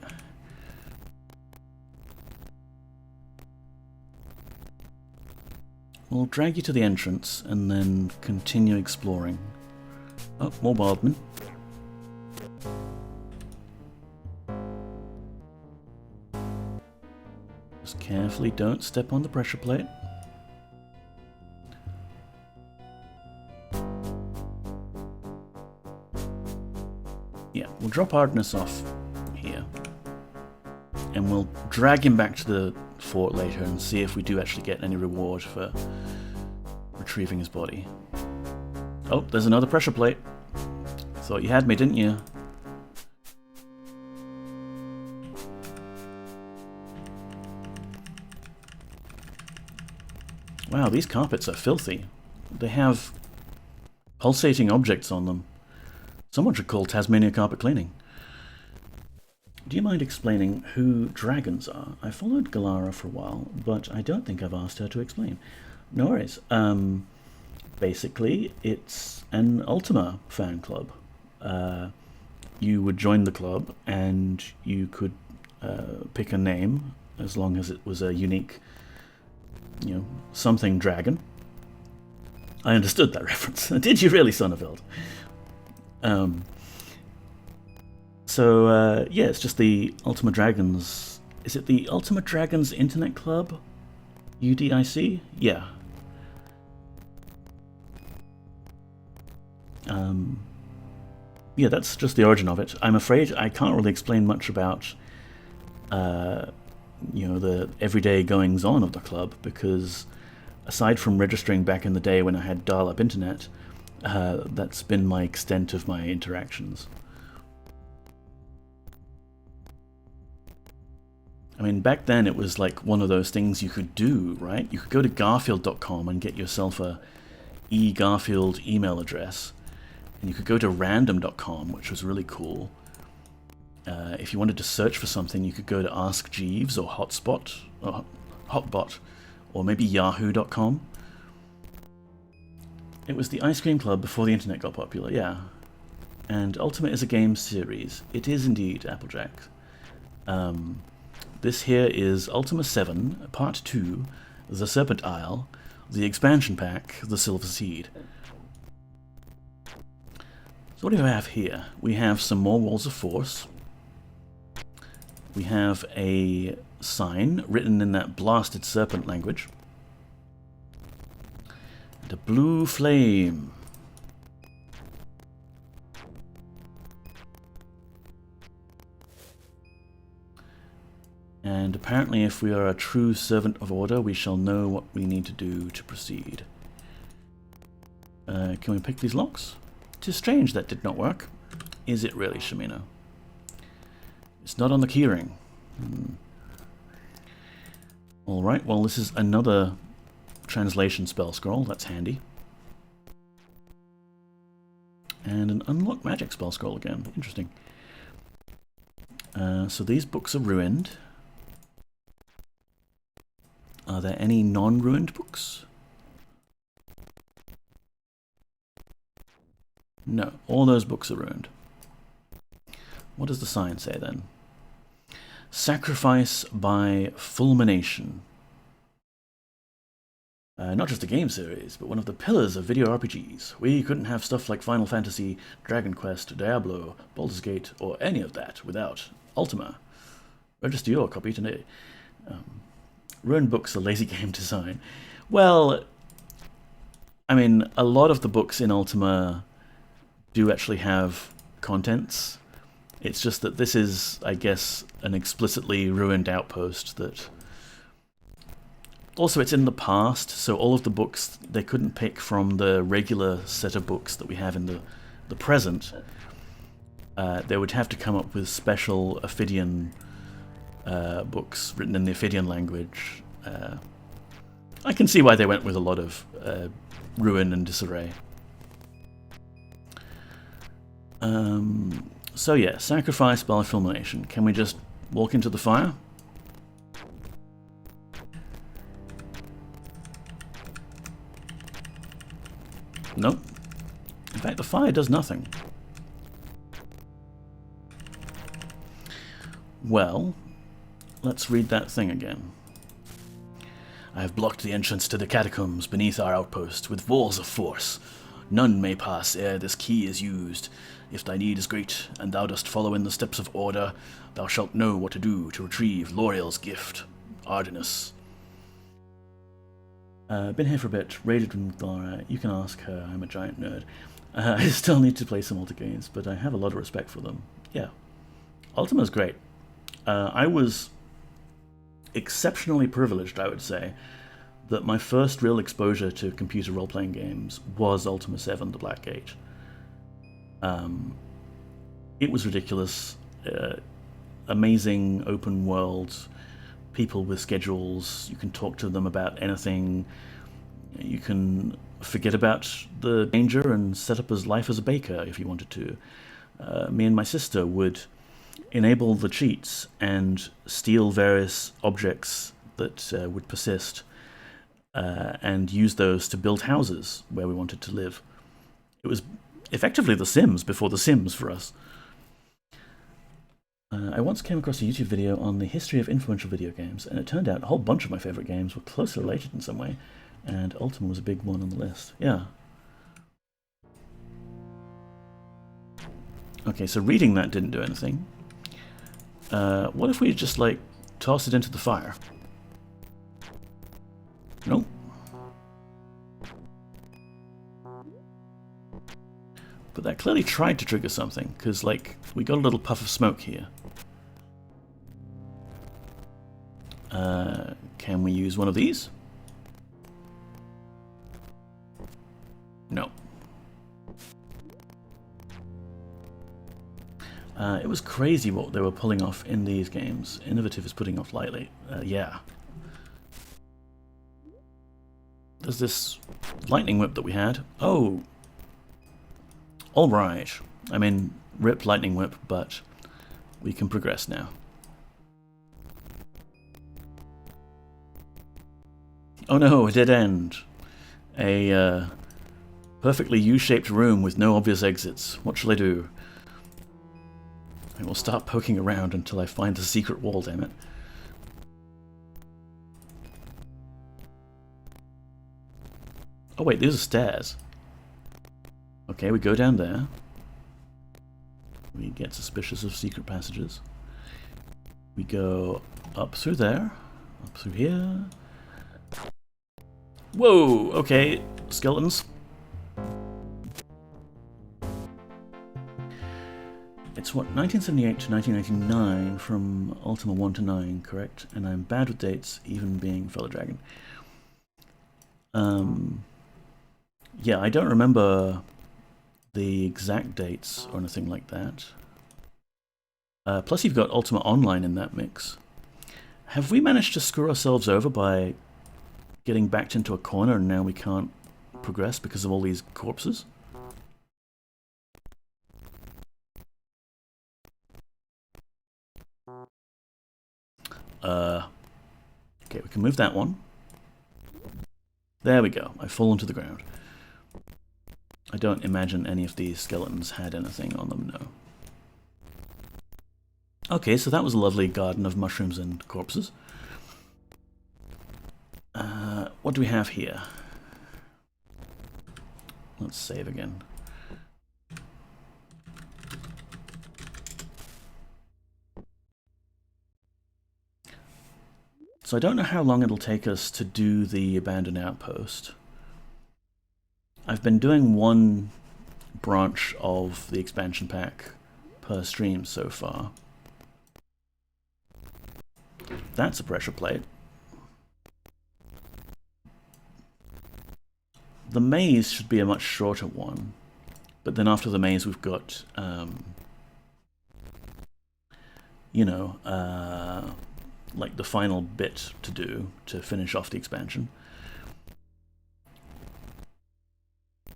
We'll drag you to the entrance and then continue exploring. Oh, more wildmen. Just carefully don't step on the pressure plate. Yeah, we'll drop Ardenus off here. And we'll drag him back to the fort later and see if we do actually get any reward for retrieving his body. Oh, there's another pressure plate. Thought you had me, didn't you? Wow, these carpets are filthy. They have pulsating objects on them. Someone should call Tasmania carpet cleaning. Do you mind explaining who dragons are? I followed Galara for a while, but I don't think I've asked her to explain. No worries. Basically, it's an Ultima fan club. You would join the club, and you could pick a name, as long as it was a unique, something dragon. I understood that reference. Did you really, Sonneveld? Yeah, it's just the Ultima Dragons. Is it the Ultima Dragons Internet Club? UDIC? Yeah. Yeah, that's just the origin of it. I'm afraid I can't really explain much about, the everyday goings-on of the club, because aside from registering back in the day when I had dial-up internet, that's been my extent of my interactions. I mean, back then it was like one of those things you could do, right? You could go to garfield.com and get yourself a eGarfield email address. And you could go to random.com, which was really cool. If you wanted to search for something, you could go to Ask Jeeves or Hotspot, or Hotbot, or maybe yahoo.com. It was the Ice Cream Club before the internet got popular, yeah. And Ultima is a game series. It is indeed, Applejack. This here is Ultima VII, Part 2, the Serpent Isle, the expansion pack, the Silver Seed. So what do we have here? We have some more Walls of Force. We have a sign written in that blasted serpent language. And a blue flame. And apparently if we are a true servant of order, we shall know what we need to do to proceed. Can we pick these locks? 'Tis strange that did not work. Is it really, Shamino? It's not on the keyring. Alright, well this is another translation spell scroll, that's handy. And an unlock magic spell scroll again, interesting. So these books are ruined. Are there any non-ruined books? No, all those books are ruined. What does the sign say then? Sacrifice by fulmination. Not just a game series, but one of the pillars of video RPGs. We couldn't have stuff like Final Fantasy, Dragon Quest, Diablo, Baldur's Gate, or any of that without Ultima. Register your copy today. Ruined books are lazy game design. Well, I mean, a lot of the books in Ultima do actually have contents. It's just that this is, I guess, an explicitly ruined Outpost that... Also, it's in the past, so all of the books they couldn't pick from the regular set of books that we have in the present. They would have to come up with special Ophidian books written in the Ophidian language. I can see why they went with a lot of ruin and disarray. So yeah, sacrifice by fulmination. Can we just walk into the fire? Nope. In fact, the fire does nothing. Well, let's read that thing again. I have blocked the entrance to the catacombs beneath our outpost with walls of force. None may pass ere this key is used. If thy need is great, and thou dost follow in the steps of order, thou shalt know what to do to retrieve L'Oreal's gift, Ardenus. Been here for a bit, raided with Laura. You can ask her, I'm a giant nerd. I still need to play some Ultima games, but I have a lot of respect for them. Yeah. Ultima's great. I was exceptionally privileged, I would say, that my first real exposure to computer role-playing games was Ultima VII: The Black Gate. It was ridiculous. Amazing open world, people with schedules. You can talk to them about anything. You can forget about the danger and set up his life as a baker if you wanted to. Me and my sister would enable the cheats and steal various objects that would persist and use those to build houses where we wanted to live. It was effectively The Sims before The Sims for us. I once came across a YouTube video on the history of influential video games, and it turned out a whole bunch of my favorite games were closely related in some way, and Ultima was a big one on the list. Yeah. Okay, so reading that didn't do anything. What if we just, like, toss it into the fire? Nope. But that clearly tried to trigger something, because, like, we got a little puff of smoke here. Can we use one of these? No. It was crazy what they were pulling off in these games. Innovative is putting off lightly. Yeah. There's this lightning whip that we had. Oh. Alright. I mean, rip lightning whip, but we can progress now. Oh no, a dead end. A perfectly U-shaped room with no obvious exits. What shall I do? I will start poking around until I find the secret wall, damn it. Oh wait, these are stairs. Okay, we go down there. We get suspicious of secret passages. We go up through there, up through here. Whoa, okay, skeletons. It's what, 1978 to 1999 from Ultima 1 to 9, correct? And I'm bad with dates, even being fellow dragon. Yeah, I don't remember the exact dates or anything like that. Plus you've got Ultima Online in that mix. Have we managed to screw ourselves over by getting backed into a corner and now we can't progress because of all these corpses? Okay, we can move that one. There we go. I've fallen to the ground. I don't imagine any of these skeletons had anything on them, no. Okay, so that was a lovely garden of mushrooms and corpses. What do we have here? Let's save again. So I don't know how long it'll take us to do the abandoned outpost. I've been doing one branch of the expansion pack per stream so far. That's a pressure plate. The maze should be a much shorter one, but then after the maze we've got, you know, like the final bit to do to finish off the expansion.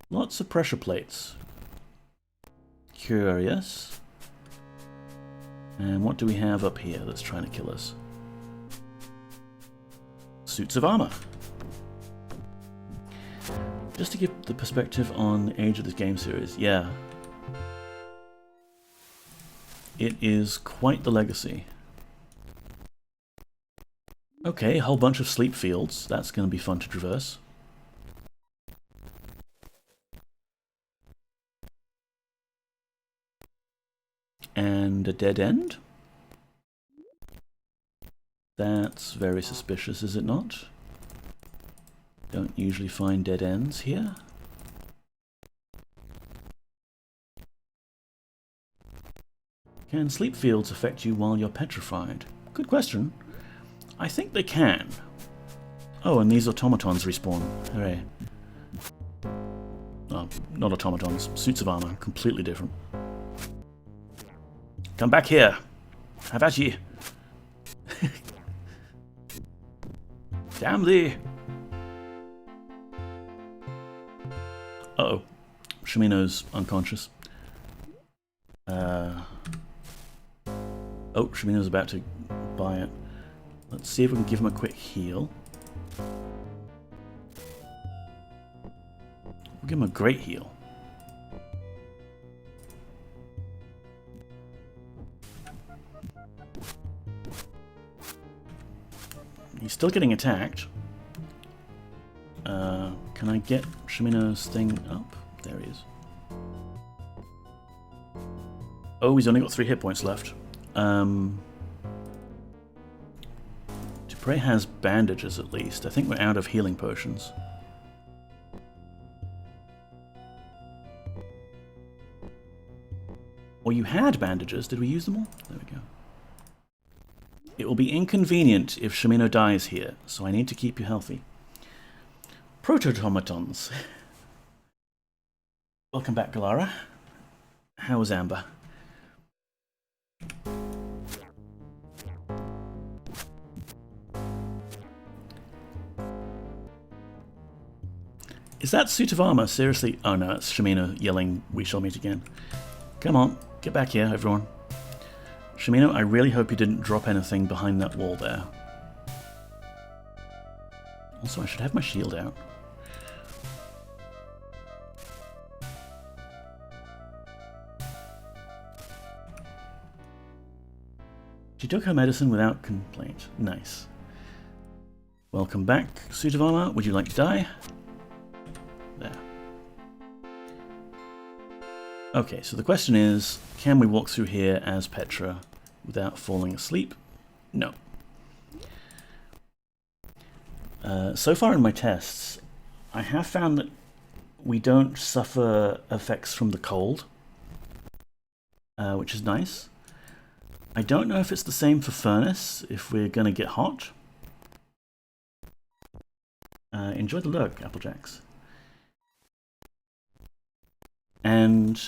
Lots of pressure plates. Curious. And what do we have up here that's trying to kill us? Suits of armor. Just to give the perspective on the age of this game series, yeah. It is quite the legacy. Okay, a whole bunch of sleep fields. That's going to be fun to traverse. And a dead end? That's very suspicious, is it not? Don't usually find dead ends here. Can sleep fields affect you while you're petrified? Good question. I think they can. Oh, and these automatons respawn. Hooray. Oh, not automatons. Suits of armor. Completely different. Come back here. Have at ye. Damn thee. Uh-oh. Shimino's unconscious. Oh, Shimino's about to buy it. Let's see if we can give him a quick heal. We'll give him a great heal. He's still getting attacked. Can I get Shimino's thing up? There he is. Oh, he's only got 3 hit points left. Dupre has bandages at least. I think we're out of healing potions. Or you had bandages. Did we use them all? There we go. It will be inconvenient if Shimino dies here, so I need to keep you healthy. Prototomatons. Welcome back, Galara. How was Amber? Is that suit of armor seriously? Oh no, it's Shimino yelling, "We shall meet again." Come on, get back here, everyone. Shimino, I really hope you didn't drop anything behind that wall there. Also, I should have my shield out. She took her medicine without complaint. Nice. Welcome back, suit of armor. Would you like to die? There. Okay, so the question is, can we walk through here as Petra without falling asleep? No. So far in my tests, I have found that we don't suffer effects from the cold, which is nice. I don't know if it's the same for furnace, if we're going to get hot. Enjoy the lurk, Applejacks. And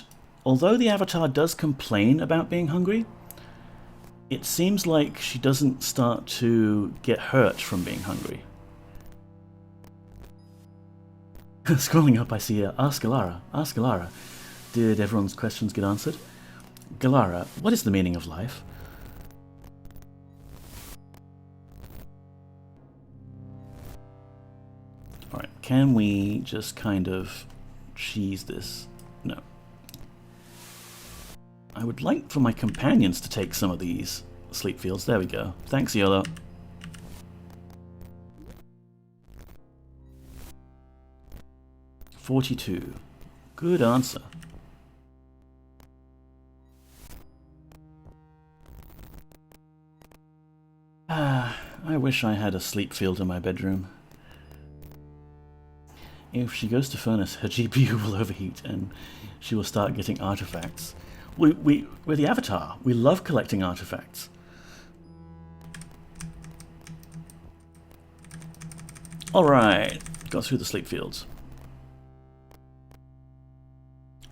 although the Avatar does complain about being hungry, it seems like she doesn't start to get hurt from being hungry. Scrolling up, I see Ask Galara. Ask Galara. Did everyone's questions get answered? Galara, what is the meaning of life? Alright, can we just kind of cheese this? No. I would like for my companions to take some of these sleep fields. There we go. Thanks, Yolo. $42. Good answer. I wish I had a sleep field in my bedroom. If she goes to furnace, her GPU will overheat and she will start getting artifacts. We're the Avatar. We love collecting artifacts. Alright, got through the sleep fields.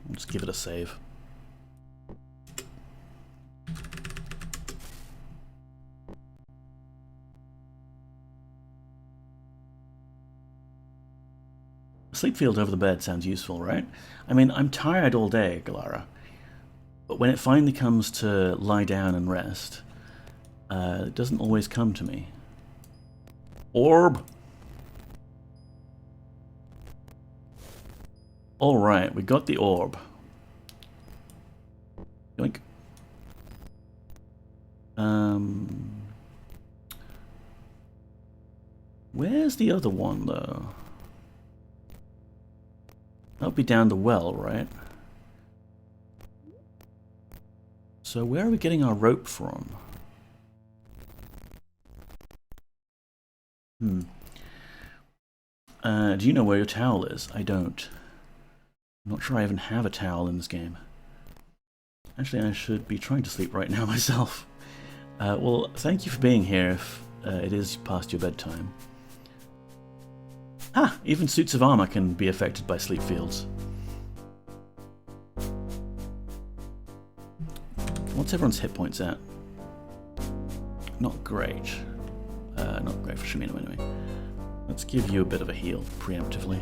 We'll just give it a save. A sleep field over the bed sounds useful, right? I mean, I'm tired all day, Galara. But when it finally comes to lie down and rest, it doesn't always come to me. Orb! Alright, we got the orb. Yoink. where's the other one, though? That'll be down the well, right? So where are we getting our rope from? Do you know where your towel is? I don't. I'm not sure I even have a towel in this game. Actually, I should be trying to sleep right now myself. Well, thank you for being here if it is past your bedtime. Ah, even suits of armor can be affected by sleep fields. What's everyone's hit points at? Not great. Not great for Shimino anyway. Let's give you a bit of a heal, preemptively.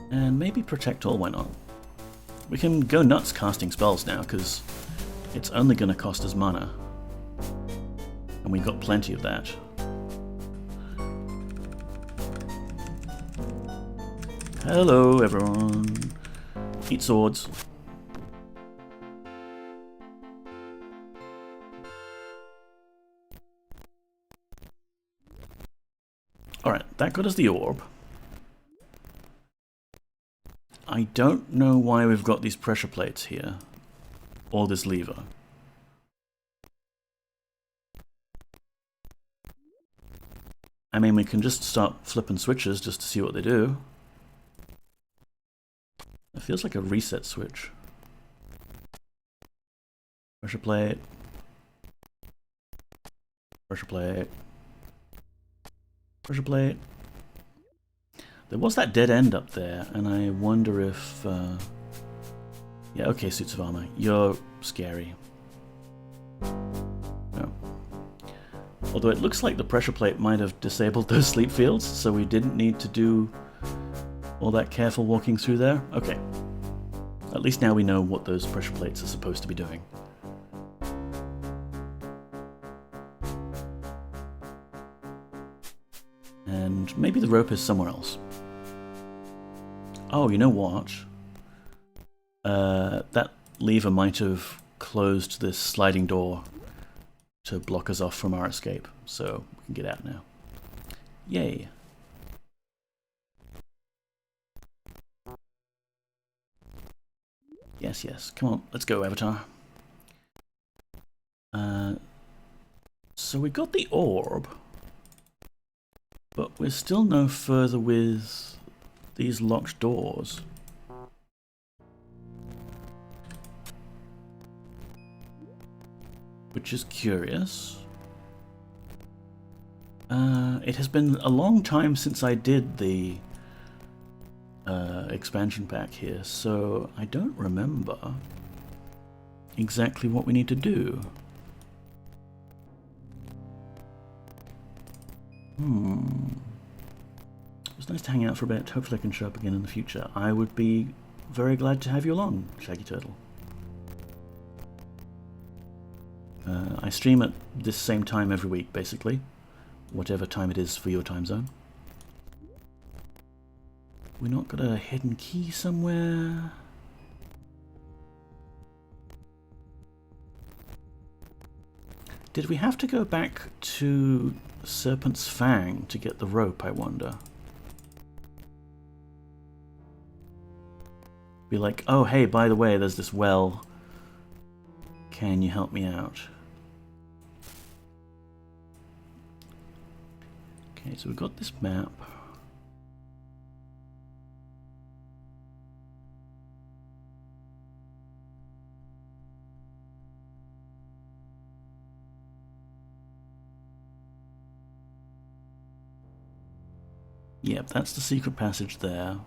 And maybe Protect All, why not? We can go nuts casting spells now, because it's only going to cost us mana. And we got plenty of that. Hello, everyone. Eat swords. Alright, that got us the orb. I don't know why we've got these pressure plates here. Or this lever. I mean, we can just start flipping switches just to see what they do. It feels like a reset switch. Pressure plate. Pressure plate. Pressure plate. There was that dead end up there, and I wonder if... Yeah, okay, suits of armor. You're scary. No. Although it looks like the pressure plate might have disabled those sleep fields, so we didn't need to do all that careful walking through there. Okay. At least now we know what those pressure plates are supposed to be doing. And maybe the rope is somewhere else. Oh, you know what? That lever might have closed this sliding door to block us off from our escape, so we can get out now. Yay! Yes, yes. Come on, let's go, Avatar. So we got the orb, but we're still no further with these locked doors. Which is curious. It has been a long time since I did the expansion pack here, so I don't remember exactly what we need to do. It was nice to hang out for a bit. Hopefully I can show up again in the future. I would be very glad to have you along, Shaggy Turtle. I stream at this same time every week, basically. Whatever time it is for your time zone. We not got a hidden key somewhere? Did we have to go back to Serpent's Fang to get the rope, I wonder? Be like, oh hey, by the way, there's this well. Can you help me out? Okay, so we've got this map. Yep, that's the secret passage there.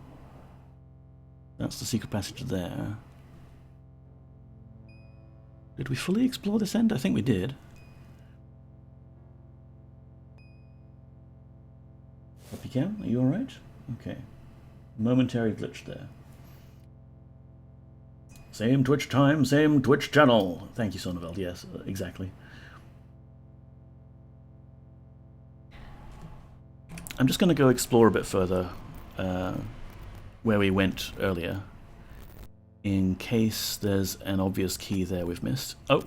That's the secret passage there. Did we fully explore this end? I think we did. Puppy Cam, are you alright? Okay. Momentary glitch there. Same Twitch time, same Twitch channel. Thank you, Sonnevel. Yes, exactly. I'm just going to go explore a bit further where we went earlier, in case there's an obvious key there we've missed. Oh!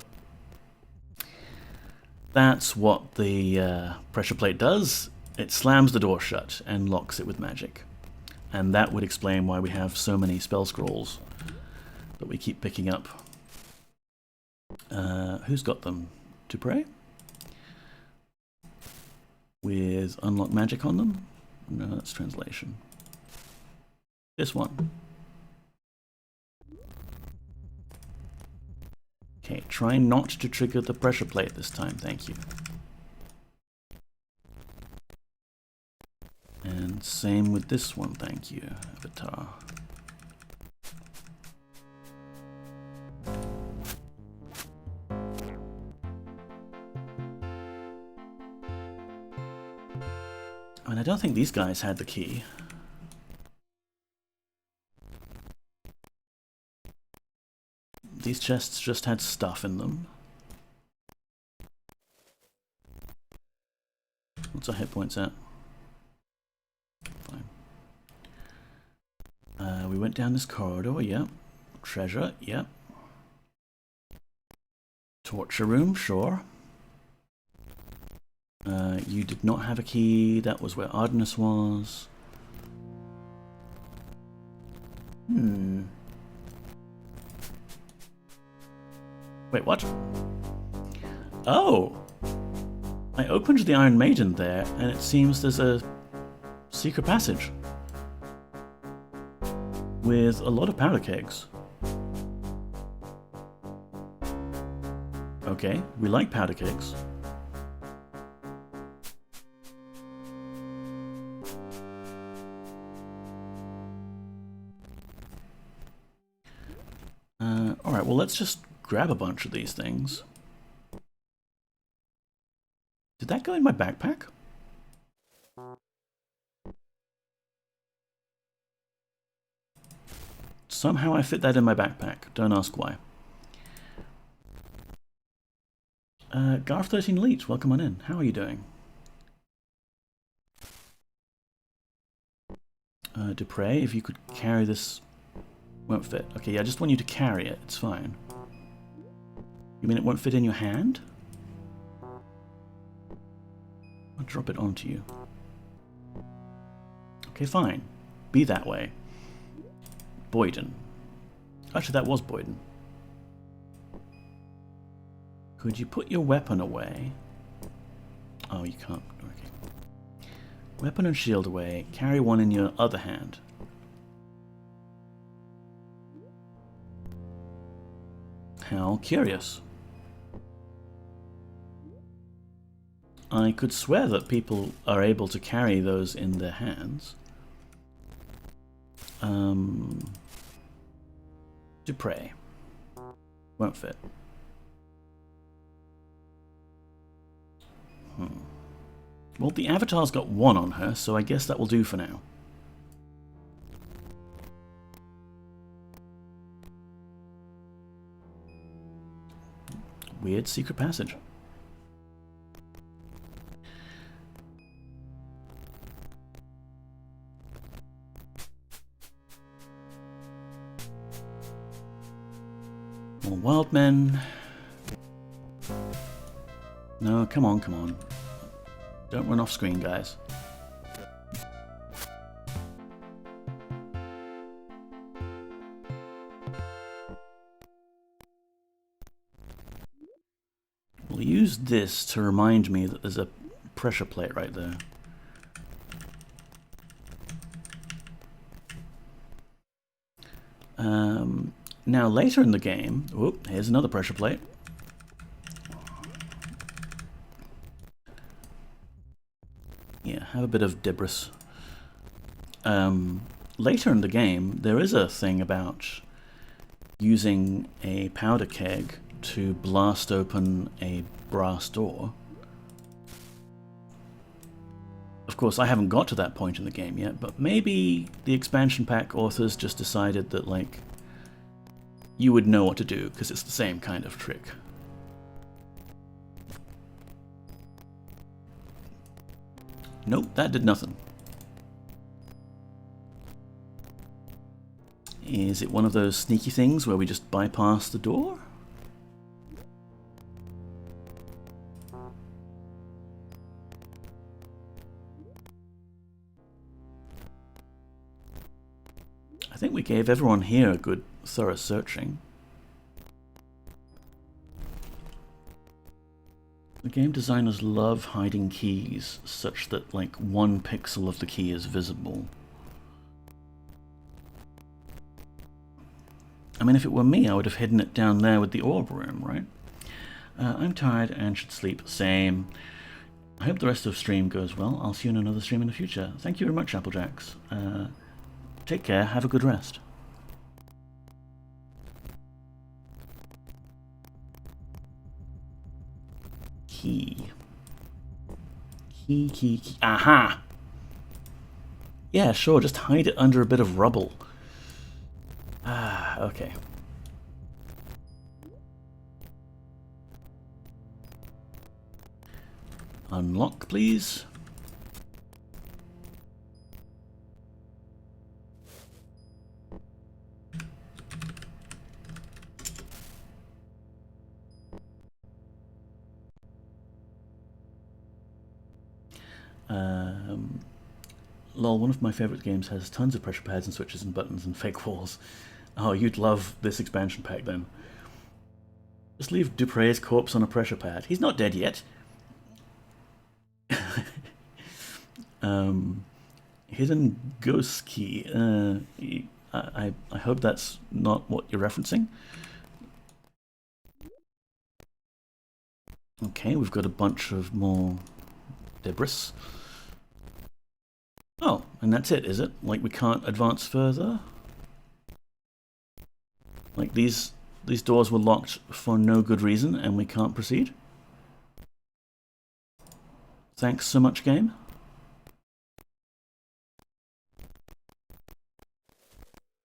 That's what the pressure plate does. It slams the door shut and locks it with magic. And that would explain why we have so many spell scrolls that we keep picking up. Who's got them? Dupre? With unlock magic on them? No, that's translation. This one. Okay, try not to trigger the pressure plate this time, thank you. And same with this one, thank you, Avatar. I mean, I don't think these guys had the key. These chests just had stuff in them. What's our hit points at? Fine. We went down this corridor, yep. Treasure, yep. Torture room, sure. You did not have a key. That was where Ardenus was. Wait, what? Oh! I opened the Iron Maiden there, and it seems there's a secret passage. With a lot of powder kegs. Okay, we like powder kegs. Alright, well let's just grab a bunch of these things. Did that go in my backpack? Somehow I fit that in my backpack. Don't ask why. Garth13 Elite, welcome on in. How are you doing? Dupre, if you could carry this... Won't fit. Okay, yeah, I just want you to carry it. It's fine. You mean it won't fit in your hand? I'll drop it onto you. Okay, fine. Be that way. Boyden. Actually, that was Boyden. Could you put your weapon away? Oh, you can't. Okay. Weapon and shield away. Carry one in your other hand. How curious. I could swear that people are able to carry those in their hands. Dupre. Won't fit. Well, the Avatar's got one on her, so I guess that will do for now. Weird secret passage. More wild men. No, come on, come on. Don't run off screen, guys. We'll use this to remind me that there's a pressure plate right there. Now later in the game, whoop, here's another pressure plate. Yeah, have a bit of debris. Later in the game, there is a thing about using a powder keg to blast open a brass door. Of course, I haven't got to that point in the game yet, but maybe the expansion pack authors just decided that, like, you would know what to do, because it's the same kind of trick. Nope, that did nothing. Is it one of those sneaky things where we just bypass the door? think we gave everyone here a good thorough searching. The game designers love hiding keys such that like 1 pixel of the key is visible. I mean, if it were me, I would have hidden it down there with the orb room, right? I'm tired and should sleep. Same. I hope the rest of the stream goes well. I'll see you in another stream in the future. Thank you very much, Applejacks. Take care. Have a good rest. Key. Key. Aha! Yeah, sure. Just hide it under a bit of rubble. Ah, okay. Unlock, please. Lol, one of my favorite games has tons of pressure pads and switches and buttons and fake walls. Oh, you'd love this expansion pack then. Just leave Dupre's corpse on a pressure pad. He's not dead yet. Hidden ghost key. I hope that's not what you're referencing. Okay, we've got a bunch of more debris. Oh, and that's it, is it? Like we can't advance further? Like these doors were locked for no good reason and we can't proceed? Thanks so much, game.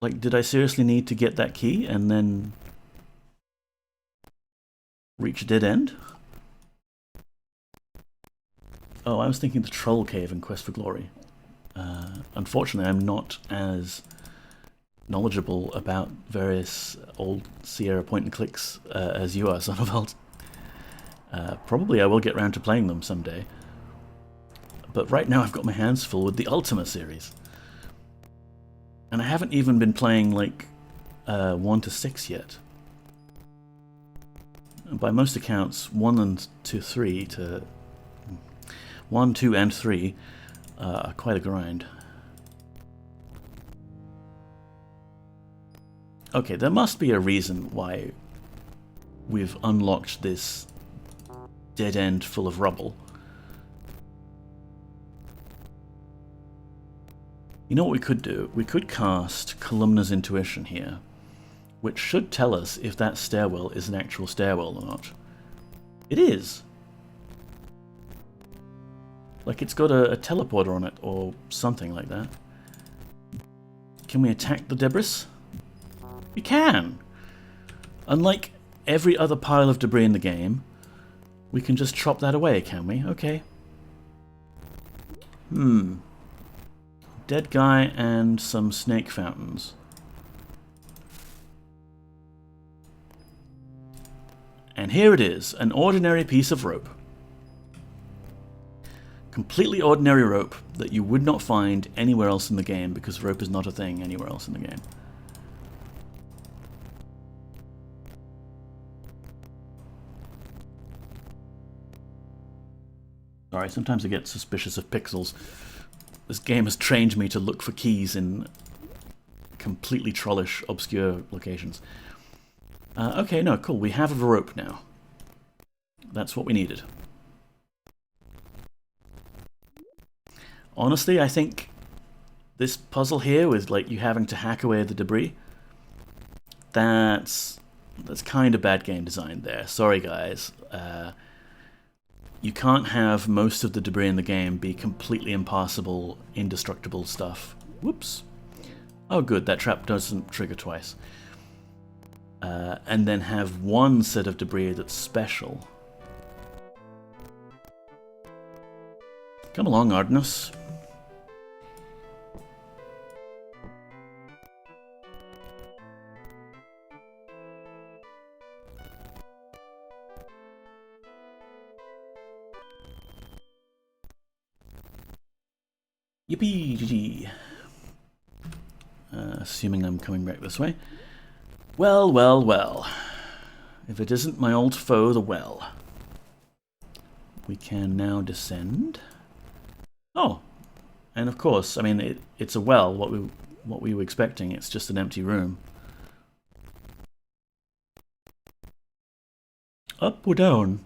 Like, did I seriously need to get that key and then reach a dead end? Oh, I was thinking the Troll Cave in Quest for Glory. Unfortunately, I'm not as knowledgeable about various old Sierra point-and-clicks as you are, Son of Alt. Probably I will get round to playing them someday. But right now I've got my hands full with the Ultima series. And I haven't even been playing, like, 1 to 6 yet. And by most accounts, 1, 2, and 3 are quite a grind. Okay, there must be a reason why we've unlocked this dead end full of rubble. You know what we could do? We could cast Columna's Intuition here, which should tell us if that stairwell is an actual stairwell or not. It is! Like it's got a teleporter on it or something like that. Can we attack the debris? We can! Unlike every other pile of debris in the game, we can just chop that away, can we? Okay. Dead guy and some snake fountains. And here it is, an ordinary piece of rope. Completely ordinary rope that you would not find anywhere else in the game because rope is not a thing anywhere else in the game. Sorry, sometimes I get suspicious of pixels. This game has trained me to look for keys in completely trollish, obscure locations. Okay, no, cool. We have a rope now. That's what we needed. Honestly, I think this puzzle here with like you having to hack away the debris, that's kind of bad game design there. Sorry, guys. You can't have most of the debris in the game be completely impassable, indestructible stuff. Whoops. Oh good, that trap doesn't trigger twice. And then have one set of debris that's special. Come along, Ardenus. Yippee! GG. assuming I'm coming back this way. Well, well, well. If it isn't my old foe, the well. We can now descend. Oh, and of course, I mean, it's a well, what we were expecting. It's just an empty room. Up or down?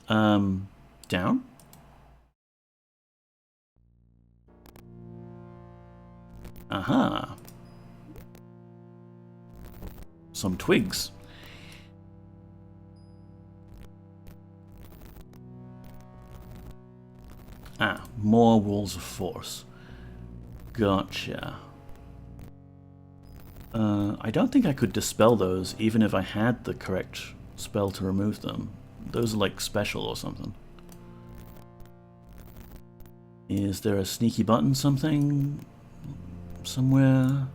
Down? Aha. Some twigs. Ah, more walls of force. Gotcha. I don't think I could dispel those even if I had the correct spell to remove them. Those are like special or something. Is there a sneaky button somewhere?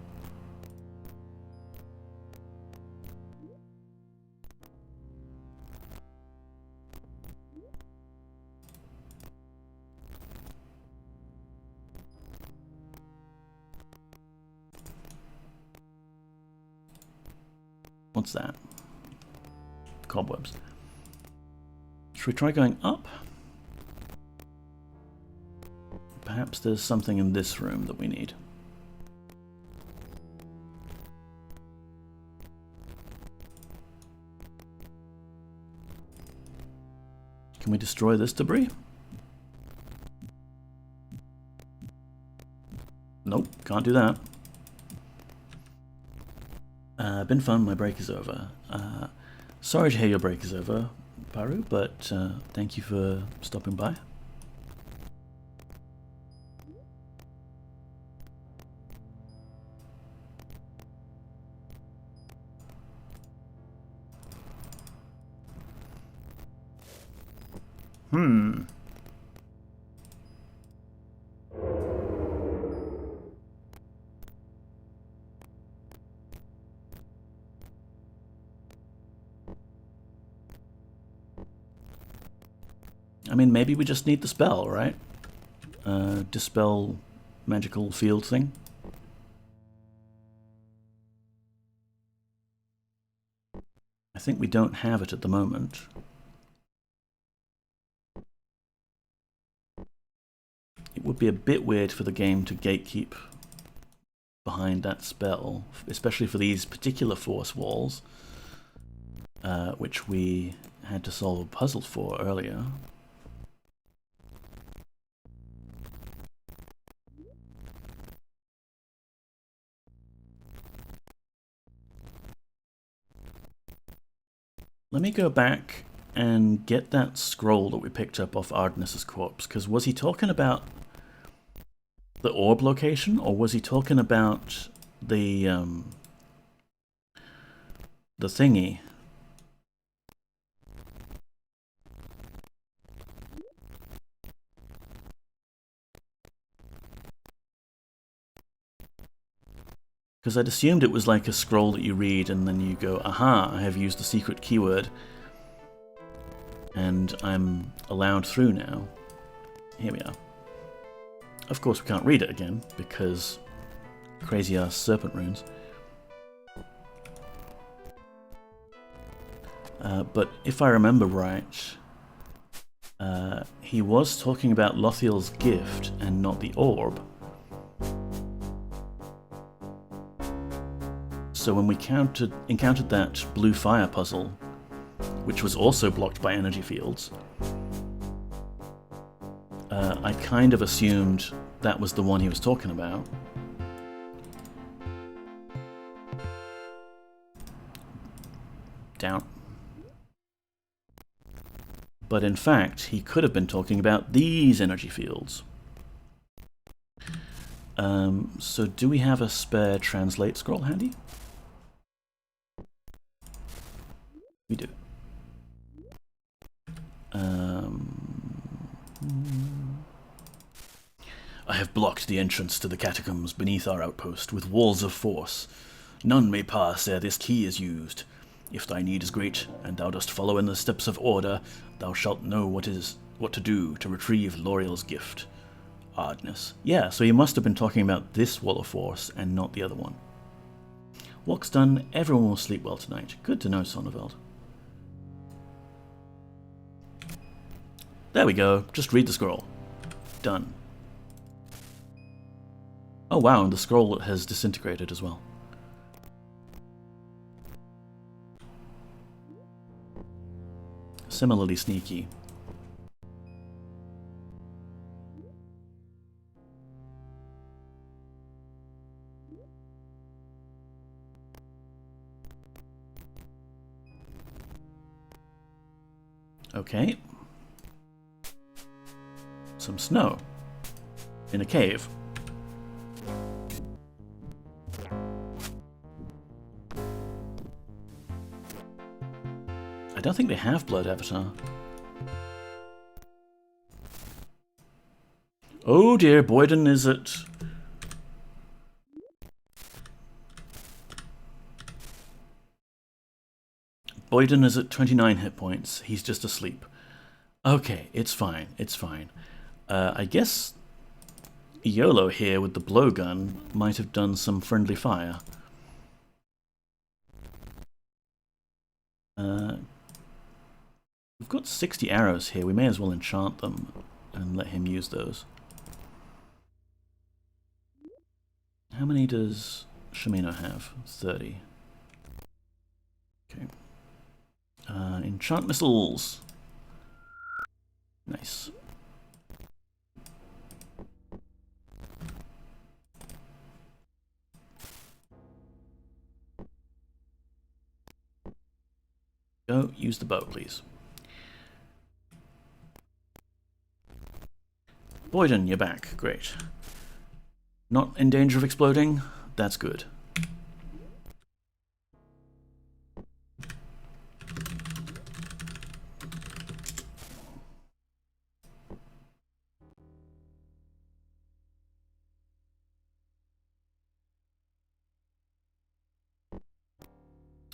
What's that? Cobwebs. Should we try going up? Perhaps there's something in this room that we need. Can we destroy this debris? Nope, can't do that. Been fun, my break is over. Sorry to hear your break is over, Paru, but thank you for stopping by. I mean, maybe we just need the spell, right? Dispel magical field thing. I think we don't have it at the moment. It would be a bit weird for the game to gatekeep behind that spell, especially for these particular force walls, which we had to solve a puzzle for earlier. Let me go back and get that scroll that we picked up off Ardennis's corpse, because was he talking about the orb location, or was he talking about the thingy? Because I'd assumed it was like a scroll that you read and then you go, aha, I have used the secret keyword and I'm allowed through now. Here we are. Of course we can't read it again because crazy ass serpent runes. But if I remember right, he was talking about Lothiel's gift and not the orb. So when we encountered that blue fire puzzle, which was also blocked by energy fields, I kind of assumed that was the one he was talking about. Down. But in fact, he could have been talking about these energy fields. So do we have a spare translate scroll handy? We do. I have blocked the entrance to the catacombs beneath our outpost with walls of force. None may pass ere this key is used. If thy need is great, and thou dost follow in the steps of order, thou shalt know what to do to retrieve Loriel's gift. Oddness. Yeah, so you must have been talking about this wall of force and not the other one. Walk's done. Everyone will sleep well tonight. Good to know, Sonneveld. There we go. Just read the scroll. Done. Oh wow, and the scroll has disintegrated as well. Similarly sneaky. Okay. Some snow. In a cave. I don't think they have Blood Avatar. Oh dear, Boyden is at... Boyden is at 29 hit points. He's just asleep. Okay, it's fine. It's fine. I guess YOLO here with the blowgun might have done some friendly fire. We've got 60 arrows here. We may as well enchant them and let him use those. How many does Shimeno have? 30. Okay. Enchant missiles. Nice. Go, use the bow, please. Boyden, you're back. Great. Not in danger of exploding? That's good.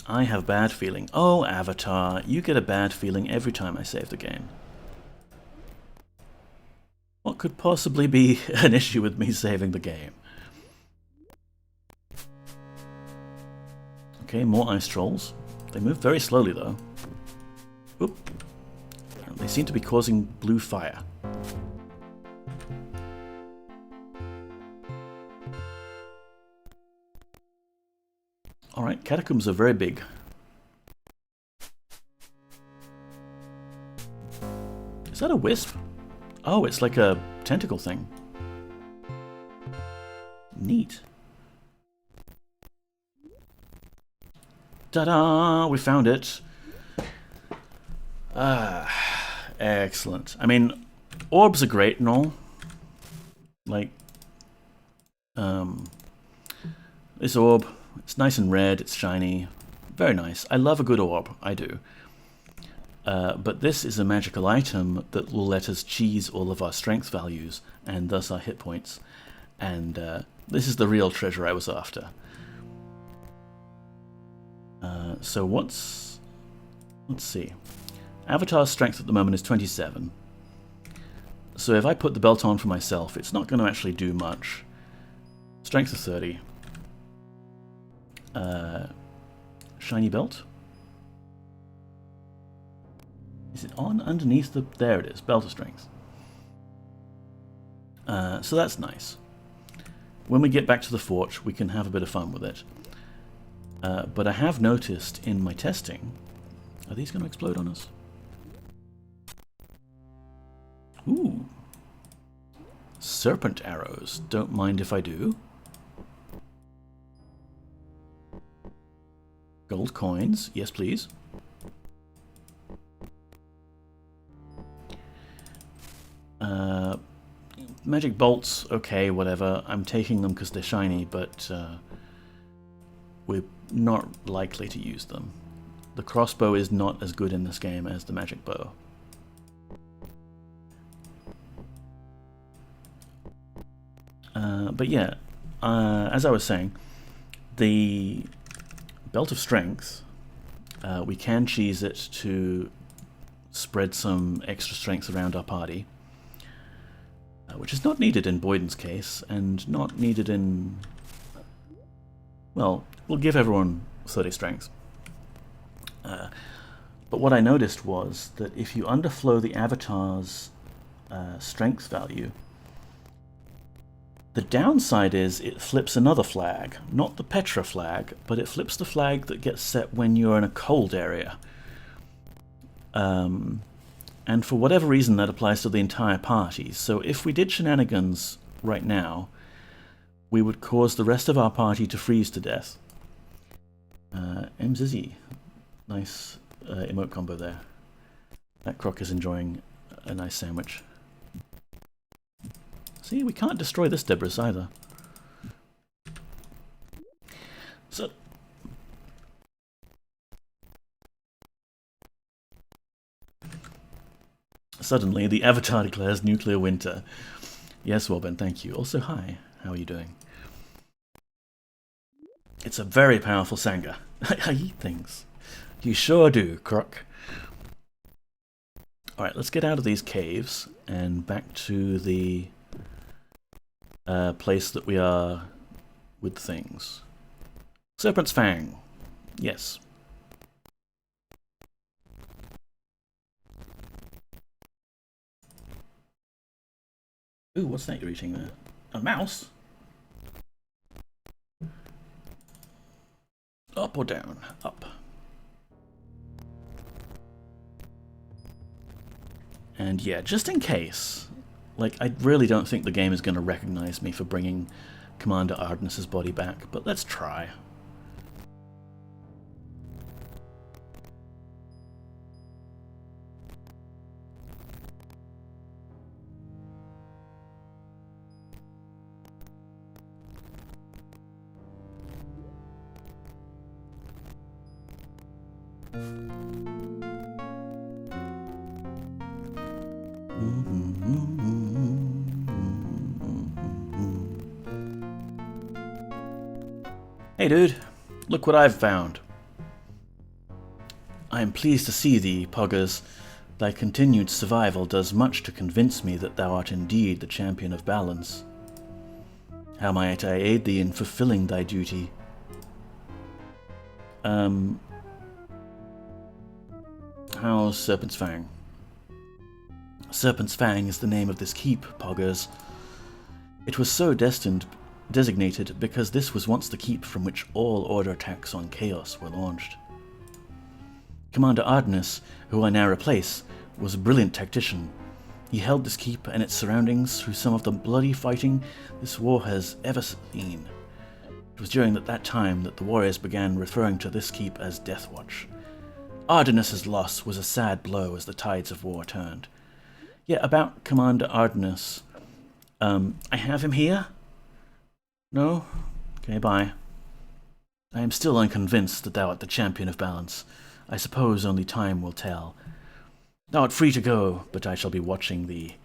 I have bad feeling. Oh, Avatar, you get a bad feeling every time I save the game. What could possibly be an issue with me saving the game? Okay, more ice trolls. They move very slowly though. Oop. They seem to be causing blue fire. Alright, catacombs are very big. Is that a wisp? Oh, it's like a tentacle thing. Neat. Ta-da! We found it. Excellent. I mean, orbs are great and all. Like, this orb, it's nice and red, it's shiny. Very nice. I love a good orb, I do. But this is a magical item that will let us cheese all of our strength values, and thus our hit points. And this is the real treasure I was after. So let's see. Avatar's strength at the moment is 27. So if I put the belt on for myself, it's not going to actually do much. Strength of 30. Shiny belt. Is it on underneath the... There it is, belt of strength. So that's nice. When we get back to the fort, we can have a bit of fun with it. But I have noticed in my testing... Are these going to explode on us? Ooh. Serpent arrows. Don't mind if I do. Gold coins. Yes, please. Magic bolts. Okay, whatever. I'm taking them because they're shiny, but we're not likely to use them. The crossbow is not as good in this game as the magic bow. But yeah, as I was saying, the belt of strength, we can cheese it to spread some extra strength around our party. which is not needed in Boyden's case, and not needed in... Well, we'll give everyone 30 strength. But what I noticed was that if you underflow the avatar's strength value, the downside is it flips another flag, not the Petra flag, but it flips the flag that gets set when you're in a cold area. And for whatever reason that applies to the entire party. So if we did shenanigans right now, we would cause the rest of our party to freeze to death. Mzizzy. Nice emote combo there. That croc is enjoying a nice sandwich. See, we can't destroy this Debris either. So... Suddenly, the Avatar declares nuclear winter. Yes, Robin, thank you. Also, hi. How are you doing? It's a very powerful Sangha. I eat things. You sure do, Croc. Alright, let's get out of these caves and back to the place that we are with things. Serpent's Fang. Yes. Ooh, what's that you're eating there? A mouse? Up or down? Up. And yeah, just in case, like, I really don't think the game is going to recognize me for bringing Commander Ardennis's body back, but let's try. Hey dude, look what I've found. I am pleased to see thee, Poggers. Thy continued survival does much to convince me that thou art indeed the champion of balance. How might I aid thee in fulfilling thy duty? How's Serpent's Fang? Serpent's Fang is the name of this keep, Poggers. It was so designated because this was once the keep from which all order attacks on Chaos were launched. Commander Ardennis, who I now replace, was a brilliant tactician. He held this keep and its surroundings through some of the bloody fighting this war has ever seen. It was during that time that the warriors began referring to this keep as Deathwatch. Ardennis's loss was a sad blow as the tides of war turned. Yeah, about Commander Ardennis. I have him here? No? Okay, bye. I am still unconvinced that thou art the champion of balance. I suppose only time will tell. Thou art free to go, but I shall be watching thee.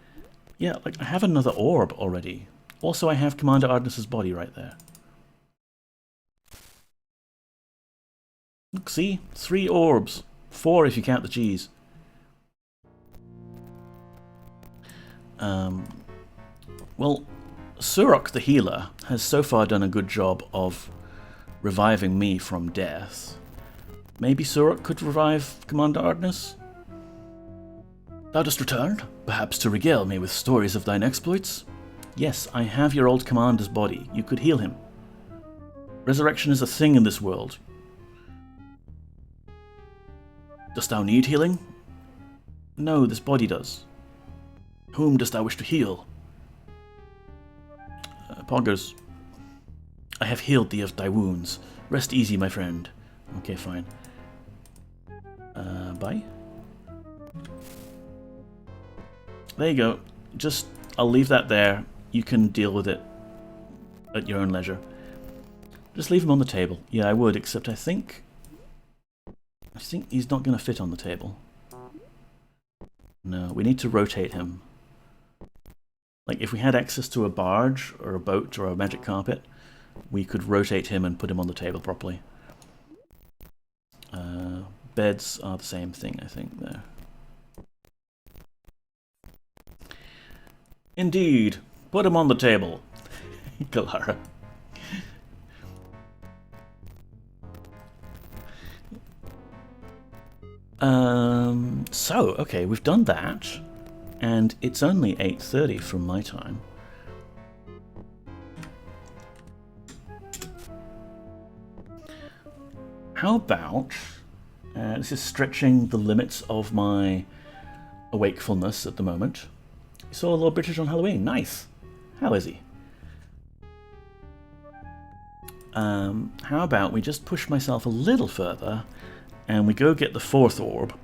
Yeah, like, I have another orb already. Also, I have Commander Ardennis's body right there. Look, see? 3 orbs. 4 if you count the G's. Well, Surok the healer has so far done a good job of reviving me from death. Maybe Surok could revive Commander Ardennis? Thou dost returned, perhaps to regale me with stories of thine exploits? Yes, I have your old commander's body. You could heal him. Resurrection is a thing in this world. Dost thou need healing? No, this body does. Whom dost thou wish to heal? Poggers. I have healed thee of thy wounds. Rest easy, my friend. Okay, fine. Bye? There you go. Just, I'll leave that there. You can deal with it at your own leisure. Just leave him on the table. Yeah, I would, except I think he's not going to fit on the table. No, we need to rotate him. Like, if we had access to a barge, or a boat, or a magic carpet, we could rotate him and put him on the table properly. Beds are the same thing, I think, there. Indeed. Put him on the table. Galara. So, okay, we've done that. And it's only 8:30 from my time. How about... this is stretching the limits of my awakefulness at the moment. You saw Lord British on Halloween. Nice. How is he? How about we just push myself a little further and we go get the fourth orb,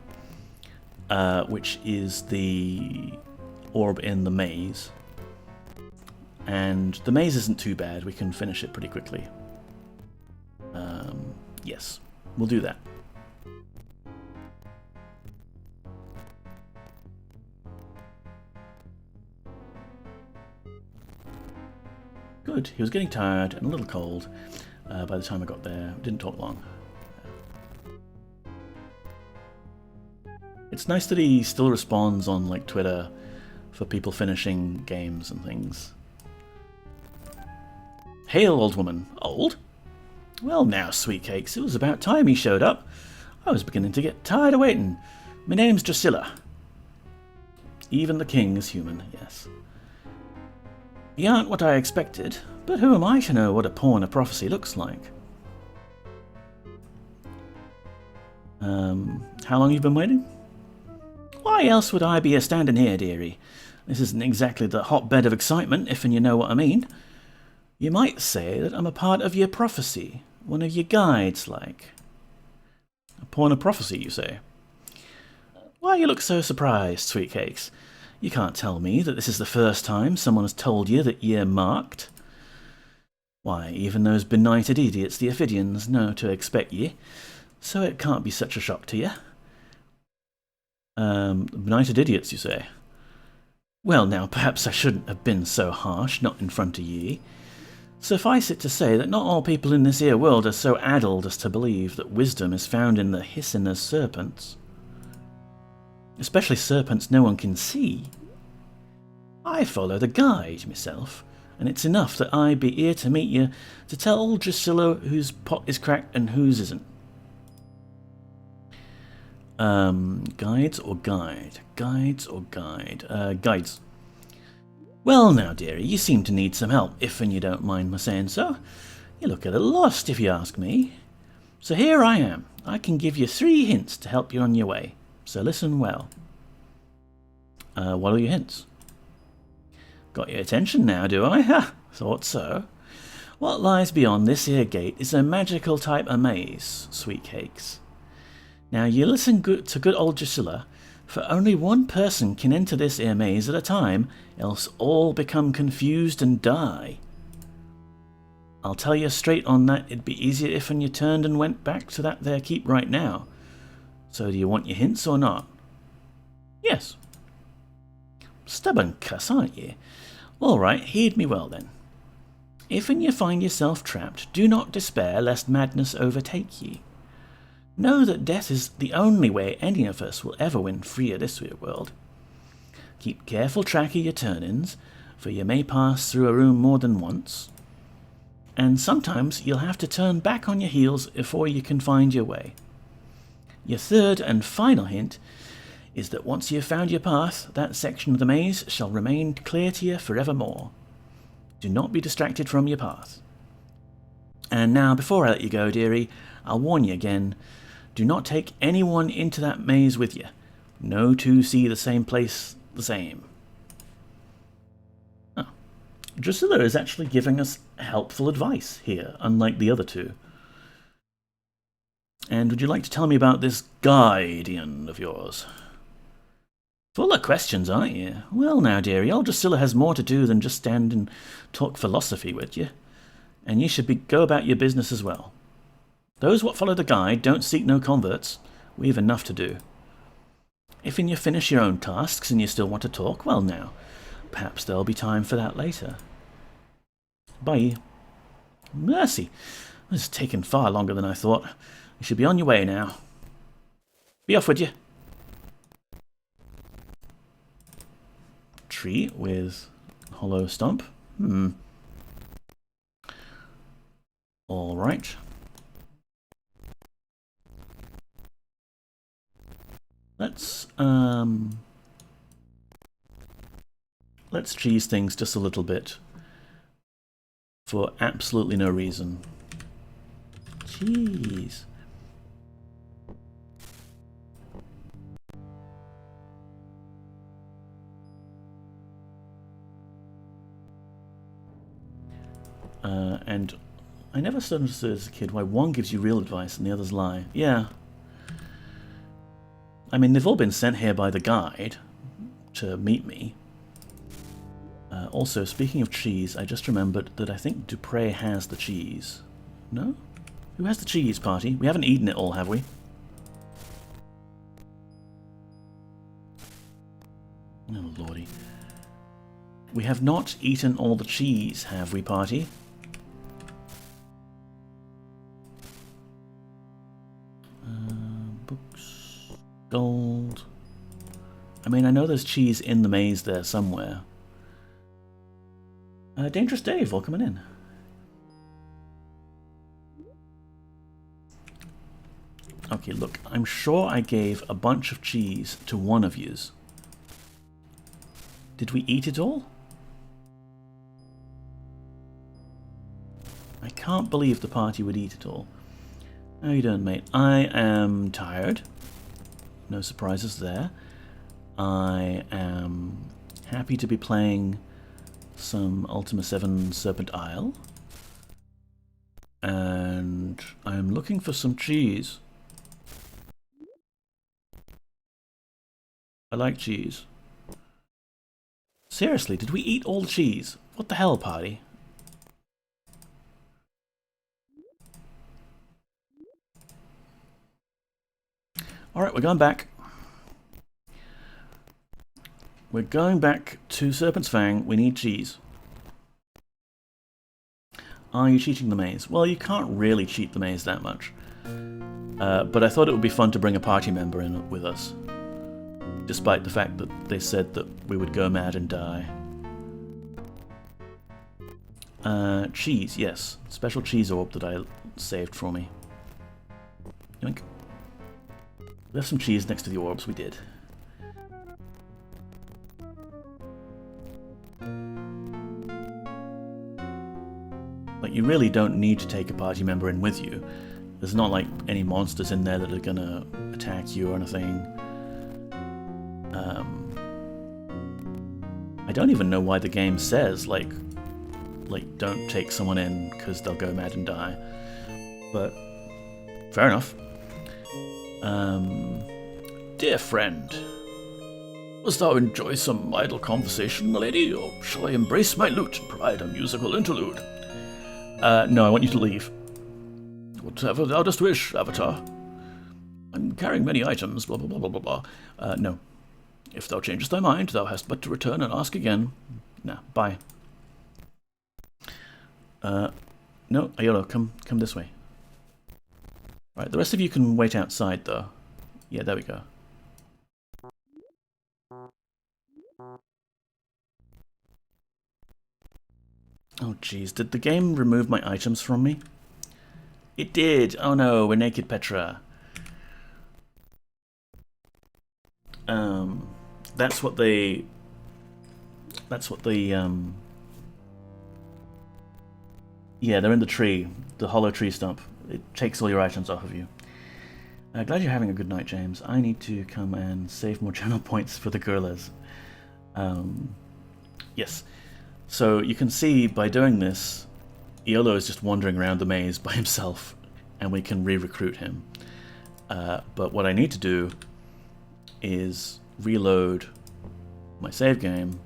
which is the orb in the maze. And the maze isn't too bad. We can finish it pretty quickly. Yes, we'll do that. Good. He was getting tired and a little cold by the time I got there. Didn't talk long. It's nice that he still responds on like Twitter for people finishing games and things. Hail, old woman. Old? Well now, sweet cakes, it was about time he showed up. I was beginning to get tired of waiting. My name's Drusilla. Even the king is human, yes. You aren't what I expected, but who am I to know what a pawn of prophecy looks like? How long you been waiting? Why else would I be a-standing here, dearie? This isn't exactly the hotbed of excitement, if and you know what I mean. You might say that I'm a part of your prophecy, one of your guides, like. A pawn of prophecy, you say? Why you look so surprised, sweet cakes? You can't tell me that this is the first time someone has told you that you're marked. Why, even those benighted idiots, the Ophidians, know to expect ye, so it can't be such a shock to you. Benighted idiots, you say? Well now, perhaps I shouldn't have been so harsh, not in front of ye. Suffice it to say that not all people in this here world are so addled as to believe that wisdom is found in the hissing of serpents. Especially serpents no one can see. I follow the guide, myself, and it's enough that I be here to meet you to tell old Drusilla whose pot is cracked and whose isn't. Guides or guide? Guides or guide? Guides. Well now, dearie, you seem to need some help, if and you don't mind my saying so. You look a little lost, if you ask me. So here I am. I can give you 3 hints to help you on your way. So listen well. What are your hints? Got your attention now, do I? Ha! Thought so. What lies beyond this here gate is a magical type of maze, sweet cakes. Now you listen to good old Drusilla, for only one person can enter this here maze at a time, else all become confused and die. I'll tell you straight on that, it'd be easier if when you turned and went back to that there keep right now. So do you want your hints or not? Yes. Stubborn cuss, aren't you? All right, heed me well then. If when you find yourself trapped, do not despair lest madness overtake ye. Know that death is the only way any of us will ever win free of this weird world. Keep careful track of your turn-ins, for you may pass through a room more than once, and sometimes you'll have to turn back on your heels before you can find your way. Your third and final hint is that once you have found your path, that section of the maze shall remain clear to you forevermore. Do not be distracted from your path. And now, before I let you go, dearie, I'll warn you again. Do not take anyone into that maze with you. No two see the same place the same. Oh. Drusilla is actually giving us helpful advice here, unlike the other two. And would you like to tell me about this guardian of yours? Full of questions, aren't you? Well now, dearie, old Drusilla has more to do than just stand and talk philosophy with you. And you should go about your business as well. Those what follow the guide don't seek no converts. We've enough to do. If you finish your own tasks and you still want to talk, well now, perhaps there'll be time for that later. Bye. Mercy, this has taken far longer than I thought. You should be on your way now. Be off with you. Tree with Hollow stump. All right. Let's cheese things just a little bit for absolutely no reason. Jeez. And I never understood as a kid why one gives you real advice and the others lie. Yeah. I mean, they've all been sent here by the guide to meet me. Also, speaking of cheese, I just remembered that I think Dupre has the cheese. No? Who has the cheese, party? We haven't eaten it all, have we? Oh, lordy. We have not eaten all the cheese, have we, party? Books. Gold. I mean, I know there's cheese in the maze there somewhere. Dangerous Dave, welcome in. Okay, look, I'm sure I gave a bunch of cheese to one of yous. Did we eat it all? I can't believe the party would eat it all. How you doing, mate? I am tired. No surprises there. I am happy to be playing some Ultima VII Serpent Isle. And I am looking for some cheese. I like cheese. Seriously, did we eat all the cheese? What the hell, party? Alright, we're going back. We're going back to Serpent's Fang. We need cheese. Are you cheating the maze? Well, you can't really cheat the maze that much. But I thought it would be fun to bring a party member in with us. Despite the fact that they said that we would go mad and die. Cheese, yes. Special cheese orb that I saved for me. Yoink. Left some cheese next to the orbs, we did. Like, you really don't need to take a party member in with you. There's not like any monsters in there that are gonna attack you or anything. I don't even know why the game says, like don't take someone in because they'll go mad and die. But, fair enough. Dear friend, dost thou enjoy some idle conversation, my lady, or shall I embrace my lute and provide a musical interlude? No, I want you to leave. Whatever thou dost wish, Avatar. I'm carrying many items, blah blah blah blah blah blah. No. If thou changest thy mind, thou hast but to return and ask again. Nah, bye. No, Ayolo, come this way. Right, the rest of you can wait outside, though. Yeah, there we go. Oh, jeez. Did the game remove my items from me? It did! Oh no, we're naked Petra. That's what they... Yeah, they're in the tree. The hollow tree stump. It takes all your items off of you. Glad you're having a good night, James. I need to come and save more channel points for the gorillas. Yes. So you can see by doing this, Iolo is just wandering around the maze by himself, and we can re-recruit him. But what I need to do is reload my save game,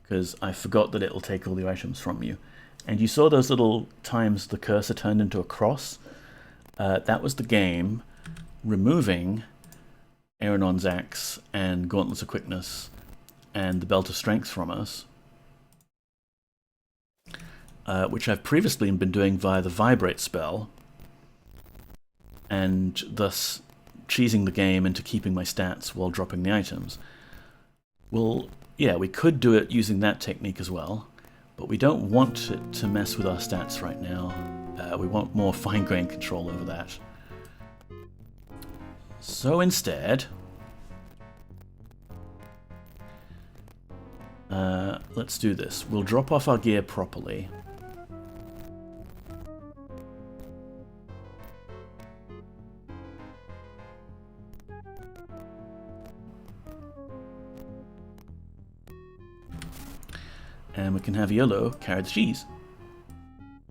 because I forgot that it'll take all the items from you. And you saw those little times the cursor turned into a cross? That was the game removing Aeronon's Axe and Gauntlets of Quickness and the Belt of Strength from us, which I've previously been doing via the Vibrate spell, and thus cheesing the game into keeping my stats while dropping the items. Well, yeah, we could do it using that technique as well, but we don't want it to mess with our stats right now. We want more fine-grained control over that. So instead, let's do this. We'll drop off our gear properly. And we can have Yellow carry the cheese.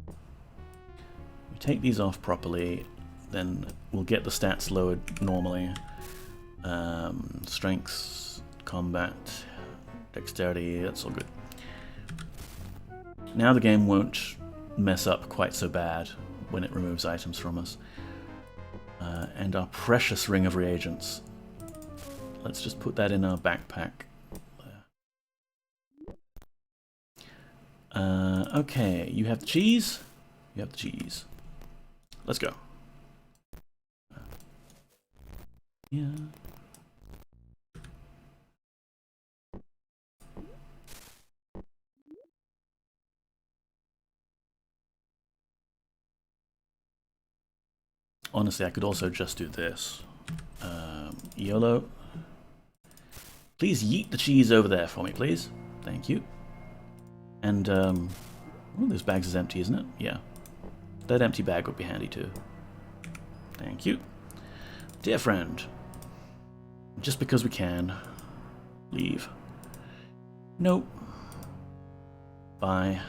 We take these off properly, then we'll get the stats lowered normally. Strength, combat, dexterity, that's all good. Now the game won't mess up quite so bad when it removes items from us. And our precious ring of reagents. Let's just put that in our backpack. Okay, you have the cheese. You have the cheese. Let's go. Yeah. Honestly, I could also just do this. YOLO. Please yeet the cheese over there for me, please. Thank you. And, one of those bags is empty, isn't it? Yeah. That empty bag would be handy too. Thank you. Dear friend, just because we can, leave. Nope. Bye.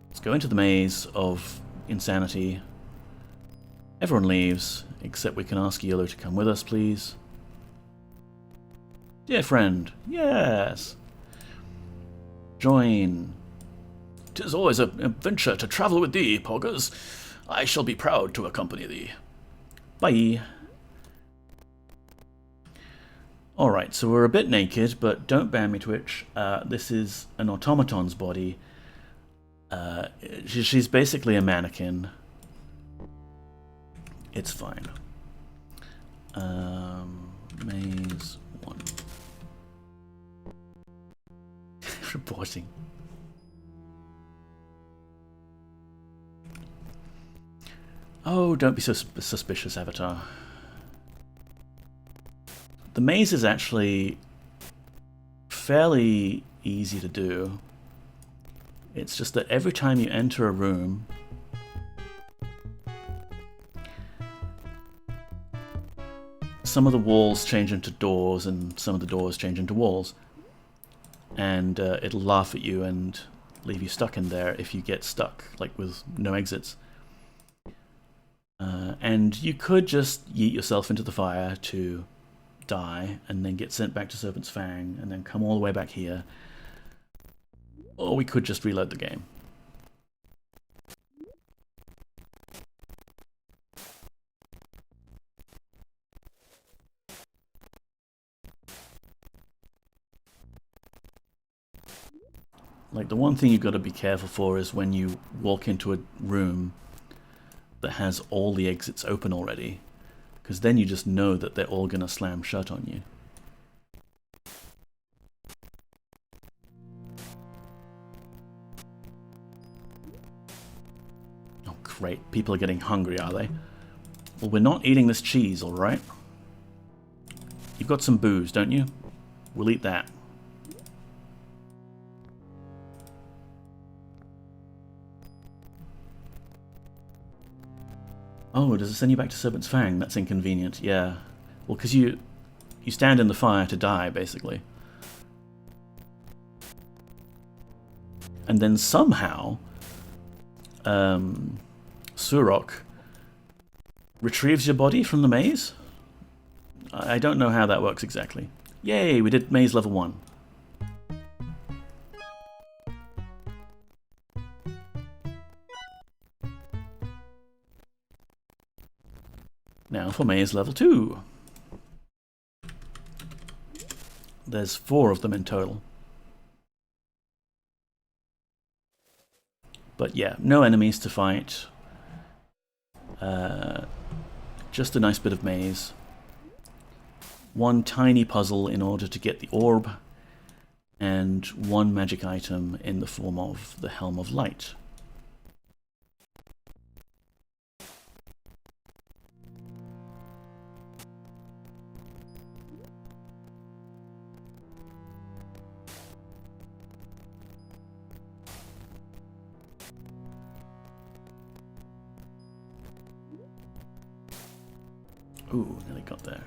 Let's go into the maze of insanity. Everyone leaves, except we can ask Yellow to come with us, please. Dear friend, yes. Join. 'Tis always an adventure to travel with thee, Poggers. I shall be proud to accompany thee. Bye. Alright, so we're a bit naked, but don't ban me, Twitch. This is an automaton's body. She's basically a mannequin. It's fine. Maze 1. Reporting. Oh, don't be so suspicious, Avatar. The maze is actually fairly easy to do. It's just that every time you enter a room, some of the walls change into doors and some of the doors change into walls. And it'll laugh at you and leave you stuck in there if you get stuck, like with no exits. And you could just yeet yourself into the fire to die and then get sent back to Serpent's Fang and then come all the way back here. Or we could just reload the game. Like, the one thing you've got to be careful for is when you walk into a room that has all the exits open already, because then you just know that they're all going to slam shut on you. Oh great, people are getting hungry, are they? Well, we're not eating this cheese, alright? You've got some booze, don't you? We'll eat that. Oh, does it send you back to Serpent's Fang? That's inconvenient, yeah. Well, because you stand in the fire to die, basically. And then somehow, Surok retrieves your body from the maze? I don't know how that works exactly. Yay, we did maze level 1. Now for maze level 2. There's 4 of them in total. But yeah, no enemies to fight. Just a nice bit of maze. One tiny puzzle in order to get the orb, and one magic item in the form of the Helm of Light. Ooh, nearly got there.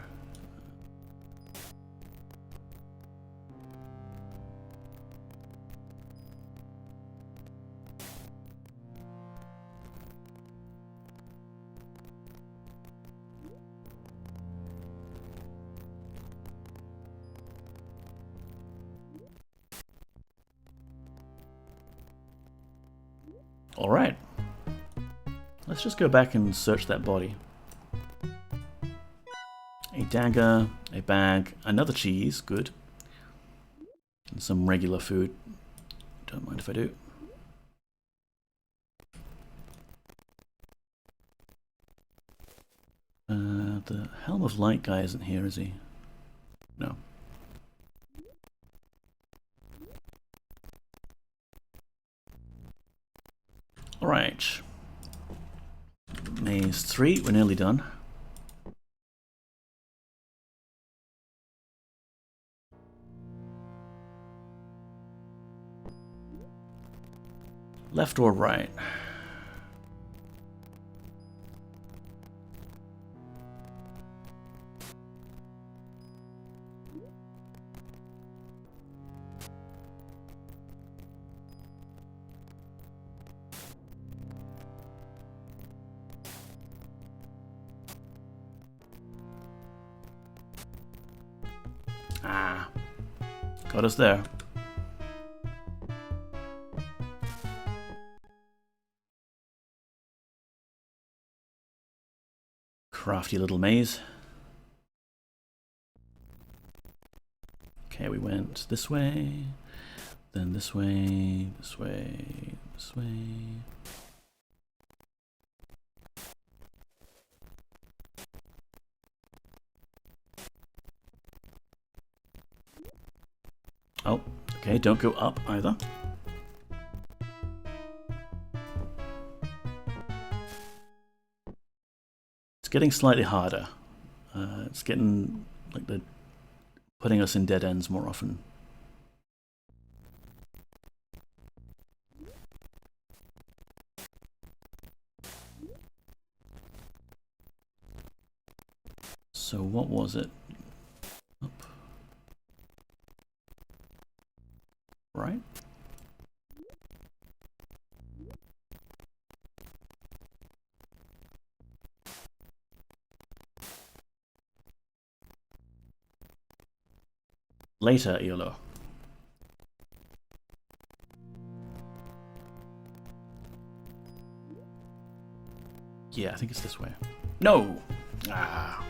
All right. Let's just go back and search that body. A dagger, a bag, another cheese, good. And some regular food. Don't mind if I do. The Helm of Light guy isn't here, is he? No. Alright. Maze 3, we're nearly done. Left or right? Ah, got us there. Crafty little maze. Okay, we went this way, then this way, this way, this way. Oh, okay, don't go up either. It's getting slightly harder. It's getting like they're putting us in dead ends more often. So what was it? Up. Right? Later, Yurel. Yeah, I think it's this way. No! Ah.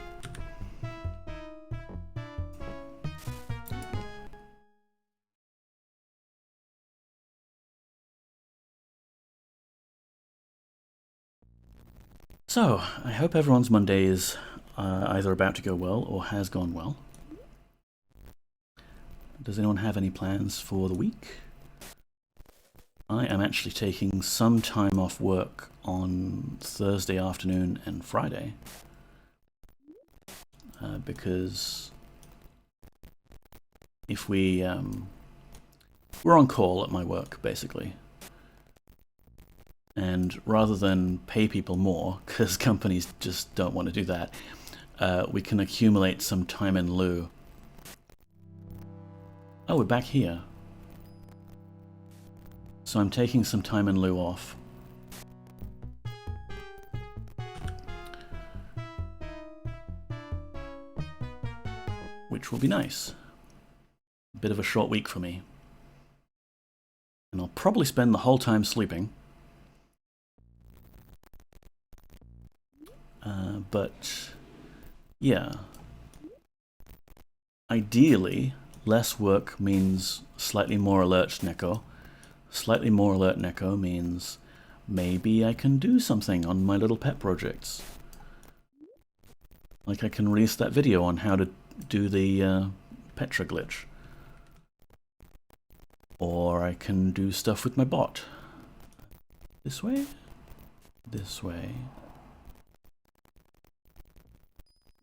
So, I hope everyone's Monday is either about to go well or has gone well. Does anyone have any plans for the week? I am actually taking some time off work on Thursday afternoon and Friday because if we're on call at my work basically, and rather than pay people more because companies just don't want to do that, we can accumulate some time in lieu. Oh, we're back here. So I'm taking some time in lieu off. Which will be nice. A bit of a short week for me. And I'll probably spend the whole time sleeping. But yeah. Ideally, less work means slightly more alert Neko. Slightly more alert Neko means maybe I can do something on my little pet projects. Like I can release that video on how to do the Petra glitch. Or I can do stuff with my bot. This way? This way.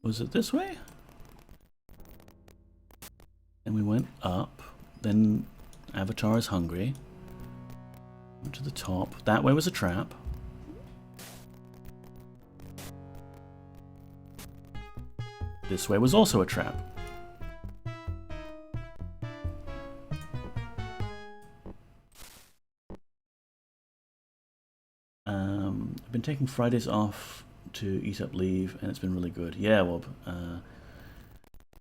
Was it this way? And we went up. Then Avatar is hungry. Went to the top. That way was a trap. This way was also a trap. I've been taking Fridays off to eat up leave, and it's been really good. Yeah, well,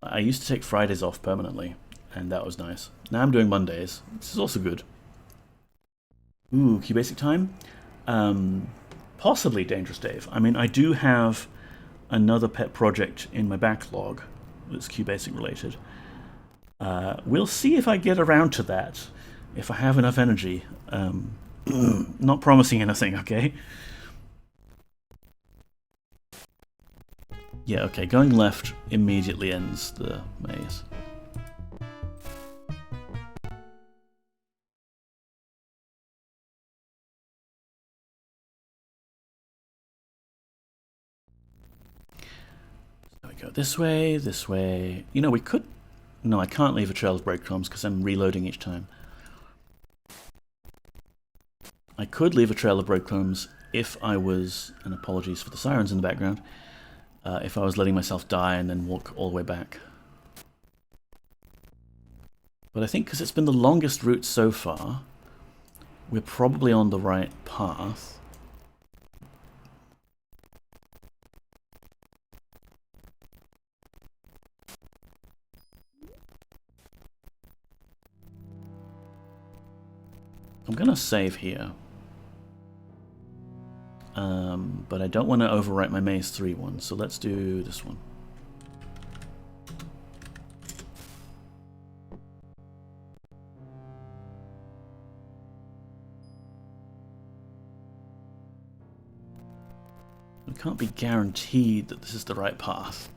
I used to take Fridays off permanently, and that was nice. Now I'm doing Mondays. This is also good. Ooh, QBasic time? Possibly Dangerous Dave. I mean, I do have another pet project in my backlog that's QBasic related. We'll see if I get around to that, if I have enough energy. Not promising anything, okay? Yeah, okay, going left immediately ends the maze. There we go, this way, this way. You know, we could... No, I can't leave a trail of breadcrumbs because I'm reloading each time. I could leave a trail of breadcrumbs if I was, and apologies for the sirens in the background, if I was letting myself die and then walk all the way back. But I think because it's been the longest route so far, we're probably on the right path. I'm gonna save here. But I don't want to overwrite my Maze 3 one, so let's do this one. We can't be guaranteed that this is the right path.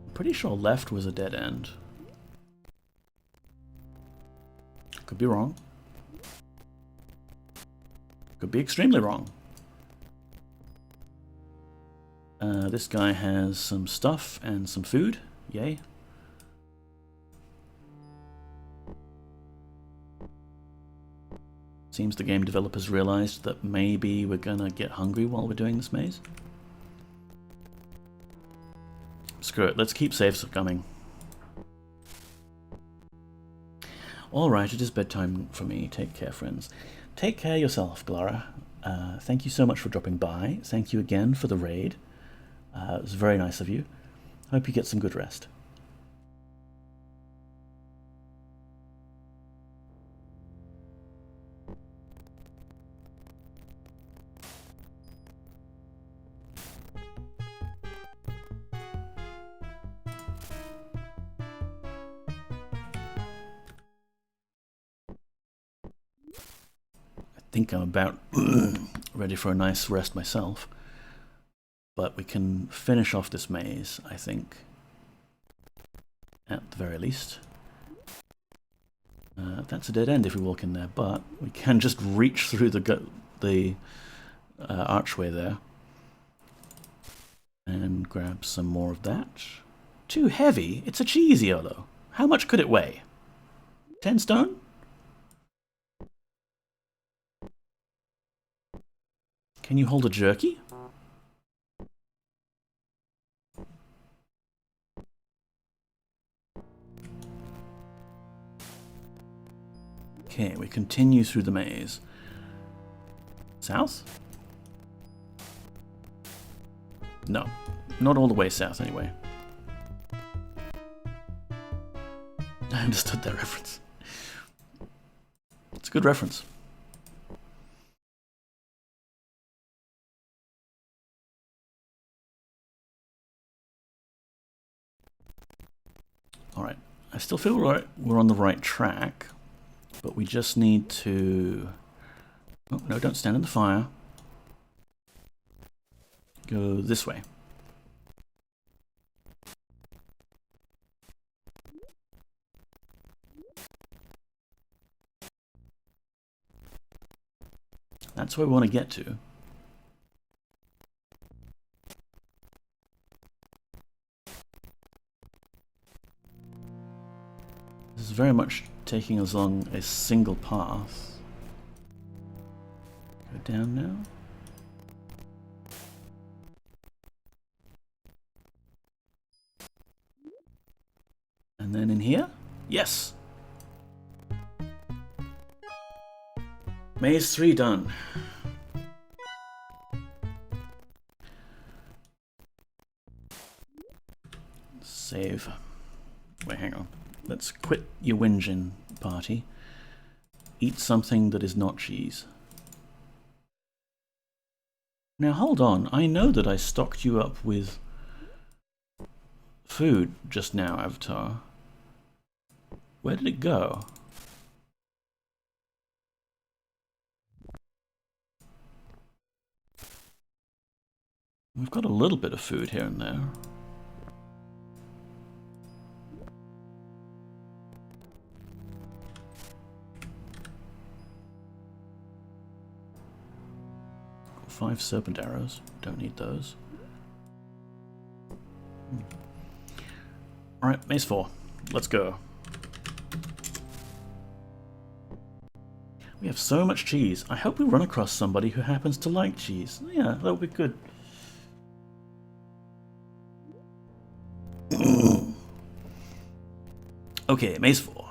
I'm pretty sure left was a dead end. Could be wrong. Could be extremely wrong. This guy has some stuff and some food. Yay. Seems the game developers realized that maybe we're gonna get hungry while we're doing this maze. Screw it, let's keep saves coming. Alright, it is bedtime for me. Take care, friends. Take care yourself, Glara. Thank you so much for dropping by. Thank you again for the raid. It was very nice of you. Hope you get some good rest. I think I'm about ready for a nice rest myself. But we can finish off this maze, I think, at the very least. That's a dead end if we walk in there, but we can just reach through the archway there and grab some more of that. Too heavy? It's a cheesiolo. How much could it weigh? 10 stone? Can you hold a jerky? Okay, we continue through the maze. South? No, not all the way south anyway. I understood that reference. It's a good reference. Alright, I still feel we're on the right track, but we just need to... Oh, no, don't stand in the fire. Go this way. That's where we want to get to. This is very much taking us along a single path. Go down now. And then in here? Yes! Maze 3 done. Save. Wait, hang on. Let's quit your whinging party. Eat something that is not cheese. Now hold on, I know that I stocked you up with food just now, Avatar. Where did it go? We've got a little bit of food here and there. Got 5 serpent arrows. Don't need those. Alright, Maze 4. Let's go. We have so much cheese. I hope we run across somebody who happens to like cheese. Yeah, that would be good. Okay, Maze 4.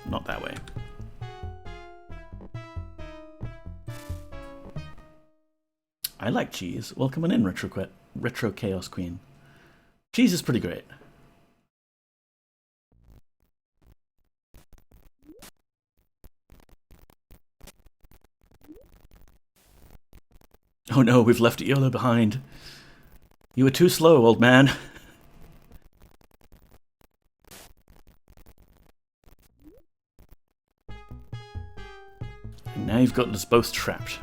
Not that way. I like cheese. Welcome on in, Retro Chaos Queen. Cheese is pretty great. Oh no, we've left Yurel behind. You were too slow, old man. And now you've got us both trapped.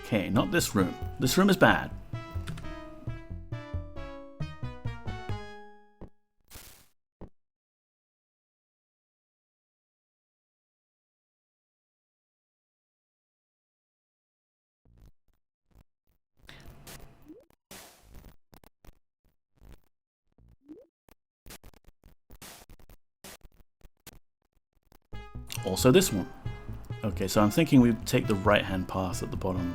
Okay, not this room. This room is bad. Also this one. Okay, so I'm thinking we take the right-hand path at the bottom.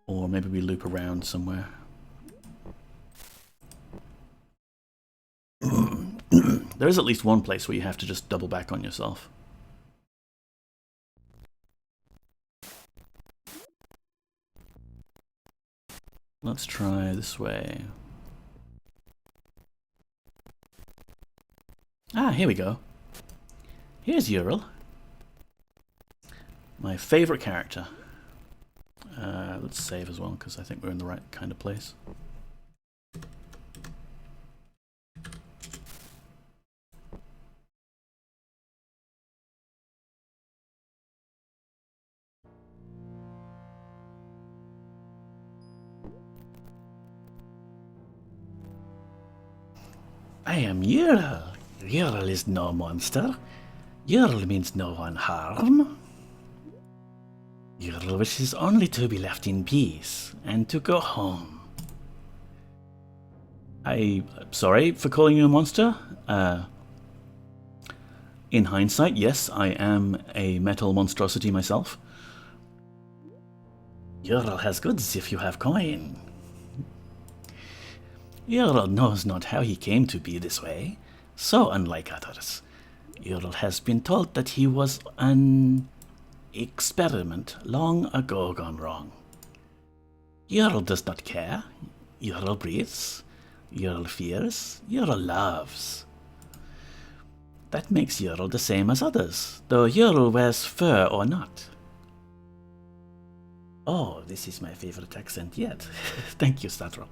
Or maybe we loop around somewhere. There is at least one place where you have to just double back on yourself. Let's try this way. Ah, here we go. Here's Yurel. My favorite character. Let's save as well, because I think we're in the right kind of place. I am Yurel. Yurel is no monster. Yurel means no one harm. Yurel wishes only to be left in peace and to go home. I'm sorry for calling you a monster. In hindsight, yes, I am a metal monstrosity myself. Yurel has goods if you have coin. Yurel knows not how he came to be this way, so unlike others. Yurel has been told that he was an experiment long ago gone wrong. Yurel does not care. Yurel breathes. Yurel fears, Yurel loves. That makes Yurel the same as others, though Yurel wears fur or not. Oh, this is my favorite accent yet. Thank you, Startrop.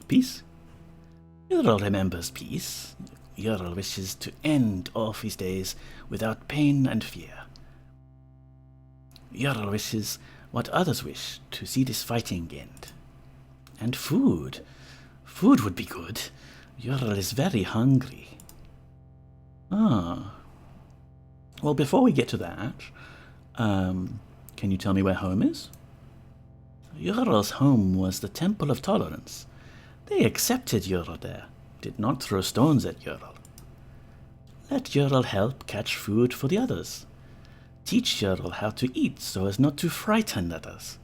Peace? Yurel remembers peace. Yurel wishes to end all of his days without pain and fear. Yurel wishes what others wish, to see this fighting end. And food. Food would be good. Yurel is very hungry. Ah. Well, before we get to that, can you tell me where home is? Yurel's home was the Temple of Tolerance. They accepted Yurel there, did not throw stones at Yurel. Let Yurel help catch food for the others. Teach Yurel how to eat so as not to frighten others.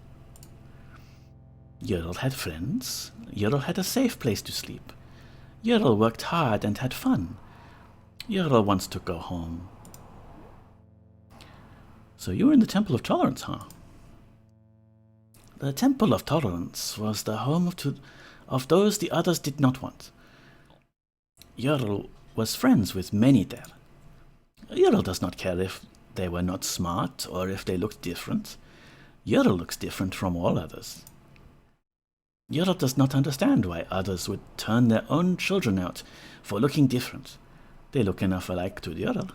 Yurel had friends. Yurel had a safe place to sleep. Yurel worked hard and had fun. Yurel wants to go home. So you were in the Temple of Tolerance, huh? The Temple of Tolerance was the home of those the others did not want. Yurel was friends with many there. Yurel does not care if they were not smart or if they looked different. Yurel looks different from all others. Yurel does not understand why others would turn their own children out for looking different. They look enough alike to Yurel.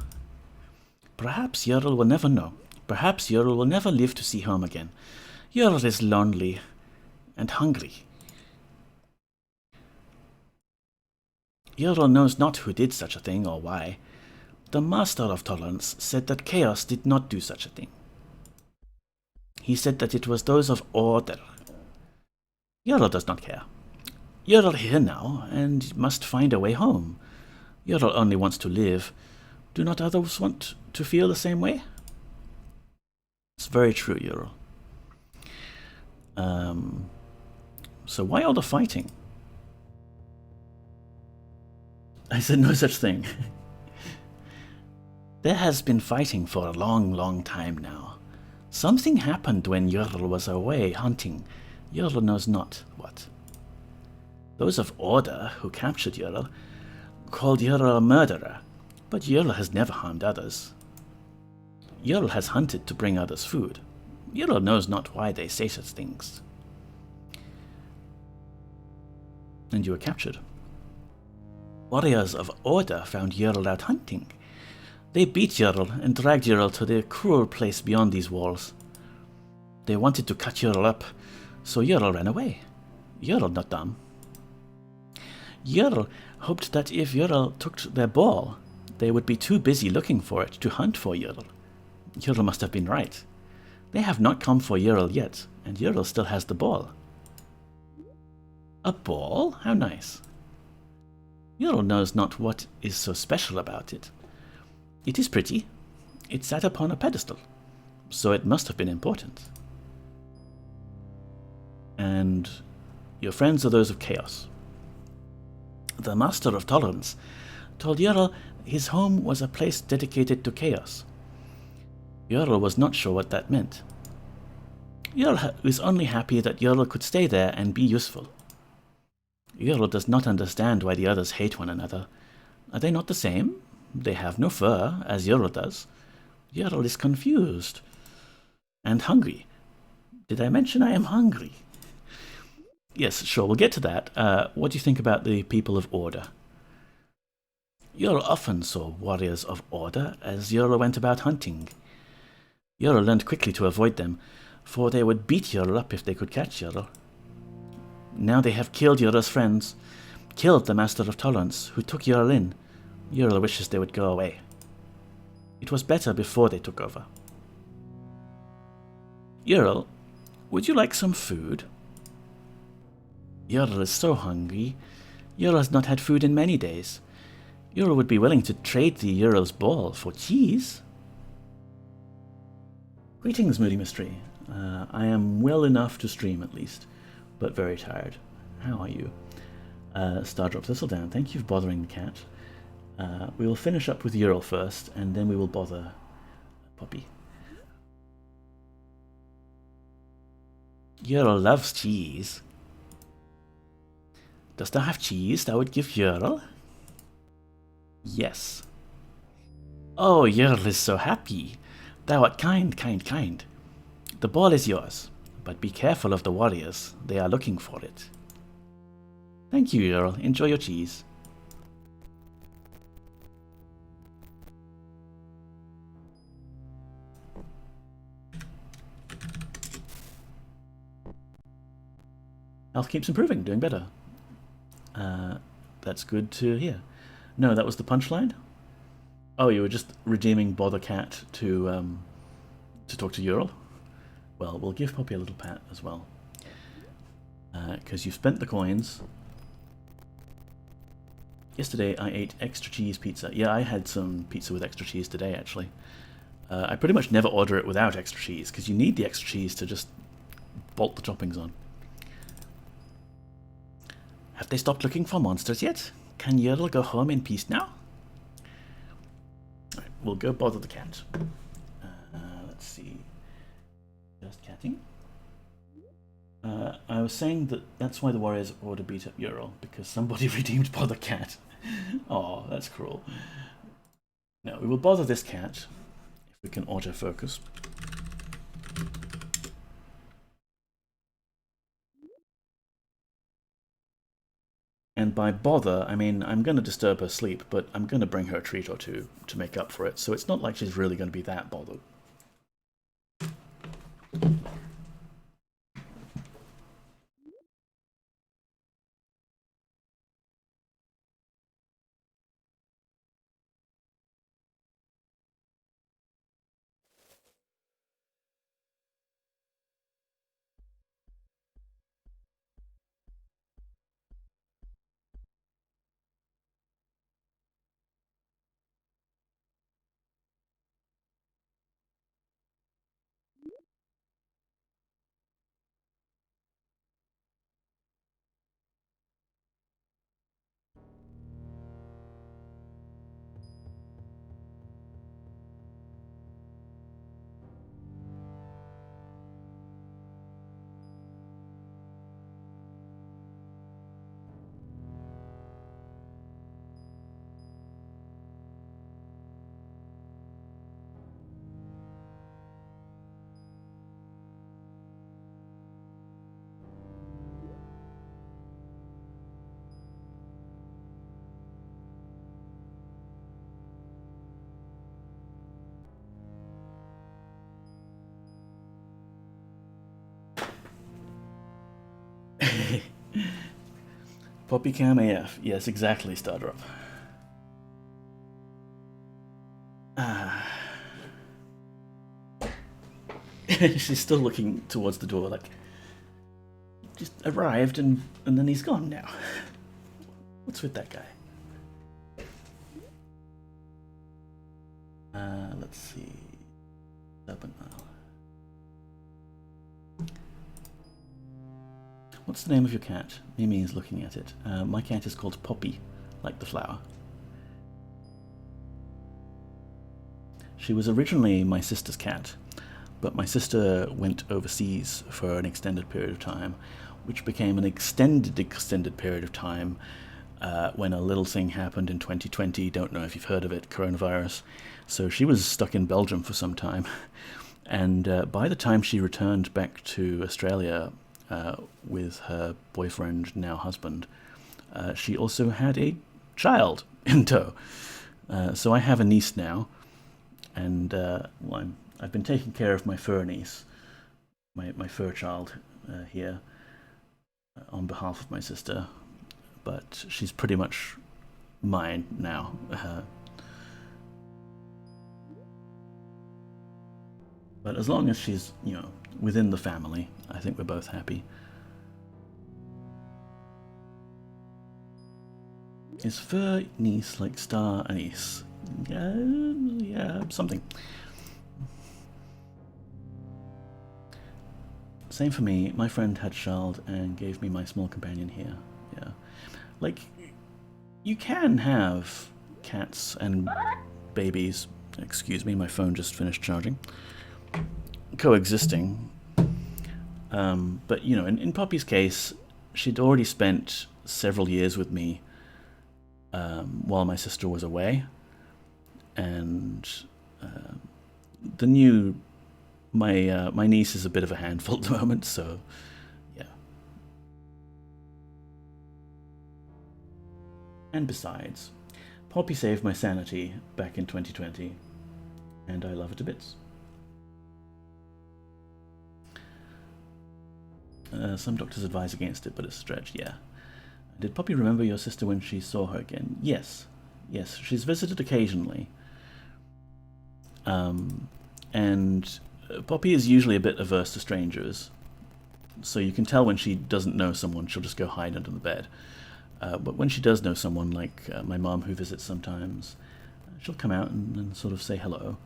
Perhaps Yurel will never know. Perhaps Yurel will never live to see home again. Yurel is lonely and hungry. Yurel knows not who did such a thing or why. The Master of Tolerance said that Chaos did not do such a thing. He said that it was those of Order. Yurel does not care. Yurel here now, and must find a way home. Yurel only wants to live. Do not others want to feel the same way? It's very true, Yurel. So why all the fighting? I said no such thing. There has been fighting for a long, long time now. Something happened when Yurel was away hunting. Yurel knows not what. Those of Order who captured Yurel called Yurel a murderer, but Yurel has never harmed others. Yurel has hunted to bring others food. Yurel knows not why they say such things. And you were captured. Warriors of Order found Yurel out hunting. They beat Yurel and dragged Yurel to the cruel place beyond these walls. They wanted to cut Yurel up, so Yurel ran away. Yurel not dumb. Yurel hoped that if Yurel took their ball, they would be too busy looking for it to hunt for Yurel. Yurel must have been right. They have not come for Yurel yet, and Yurel still has the ball. A ball? How nice. Yurel knows not what is so special about it. It is pretty. It sat upon a pedestal, so it must have been important. And your friends are those of Chaos. The Master of Tolerance told Yurel his home was a place dedicated to Chaos. Yurel was not sure what that meant. Yurel was only happy that Yurel could stay there and be useful. Yurel does not understand why the others hate one another. Are they not the same? They have no fur, as Yurel does. Yurel is confused. And hungry. Did I mention I am hungry? Yes, sure, we'll get to that. What do you think about the people of Order? Yurel often saw warriors of Order as Yurel went about hunting. Yurel learned quickly to avoid them, for they would beat Yurel up if they could catch Yurel. Now they have killed Yurel's friends, killed the Master of Tolerance, who took Yurel in. Yurel wishes they would go away. It was better before they took over. Yurel, would you like some food? Yurel is so hungry. Yurel has not had food in many days. Yurel would be willing to trade the Yurel's ball for cheese. Greetings, Moody Mystery. I am well enough to stream at least, but very tired. How are you? Stardrop Thistledown, thank you for bothering the cat. We will finish up with Yurel first, and then we will bother Poppy. Yurel loves cheese. Dost thou have cheese thou would give Yurel? Yes. Oh, Yurel is so happy. Thou art kind, kind, kind. The ball is yours, but be careful of the warriors. They are looking for it. Thank you, Yurel. Enjoy your cheese. Health keeps improving, doing better. That's good to hear. No, that was the punchline? Oh, you were just redeeming Bother Cat to talk to Yurel? Well, we'll give Poppy a little pat as well. Because you've spent the coins. Yesterday I ate extra cheese pizza. Yeah, I had some pizza with extra cheese today, actually. I pretty much never order it without extra cheese, because you need the extra cheese to just bolt the toppings on. Have they stopped looking for monsters yet? Can Yurel go home in peace now? Alright, we'll go bother the cat. Let's see. Just catting. I was saying that that's why the warriors ought to beat up Yurel, because somebody redeemed Bother Cat. Oh, that's cruel. No, we will bother this cat, if we can autofocus. And by bother, I mean I'm going to disturb her sleep, but I'm going to bring her a treat or two to make up for it, so it's not like she's really going to be that bothered. Poppycam AF. Yes, exactly, Stardrop. She's still looking towards the door like, just arrived and then he's gone now. What's with that guy? Let's see. Serpent Isle. What's the name of your cat? Mimi is looking at it. My cat is called Poppy, like the flower. She was originally my sister's cat, but my sister went overseas for an extended period of time, which became an extended period of time when a little thing happened in 2020. Don't know if you've heard of it, coronavirus. So she was stuck in Belgium for some time. And by the time she returned back to Australia with her boyfriend, now husband, she also had a child in tow. So I have a niece now, and well, I've been taking care of my fur niece, my fur child here, on behalf of my sister, but she's pretty much mine now. But as long as she's, you know, within the family, I think we're both happy. Is fur niece like star anise? Yeah, something. Same for me. My friend had child and gave me my small companion here. Yeah. Like, you can have cats and babies. Excuse me, my phone just finished charging. Coexisting. But, you know, in Poppy's case, she'd already spent several years with me while my sister was away, and the new my niece is a bit of a handful at the moment, so yeah. And besides, Poppy saved my sanity back in 2020, and I love her to bits. Some doctors advise against it, but it's a stretch, yeah. Did Poppy remember your sister when she saw her again? Yes. Yes, she's visited occasionally. And Poppy is usually a bit averse to strangers, so you can tell when she doesn't know someone, she'll just go hide under the bed. But when she does know someone, like my mom who visits sometimes, she'll come out and sort of say hello.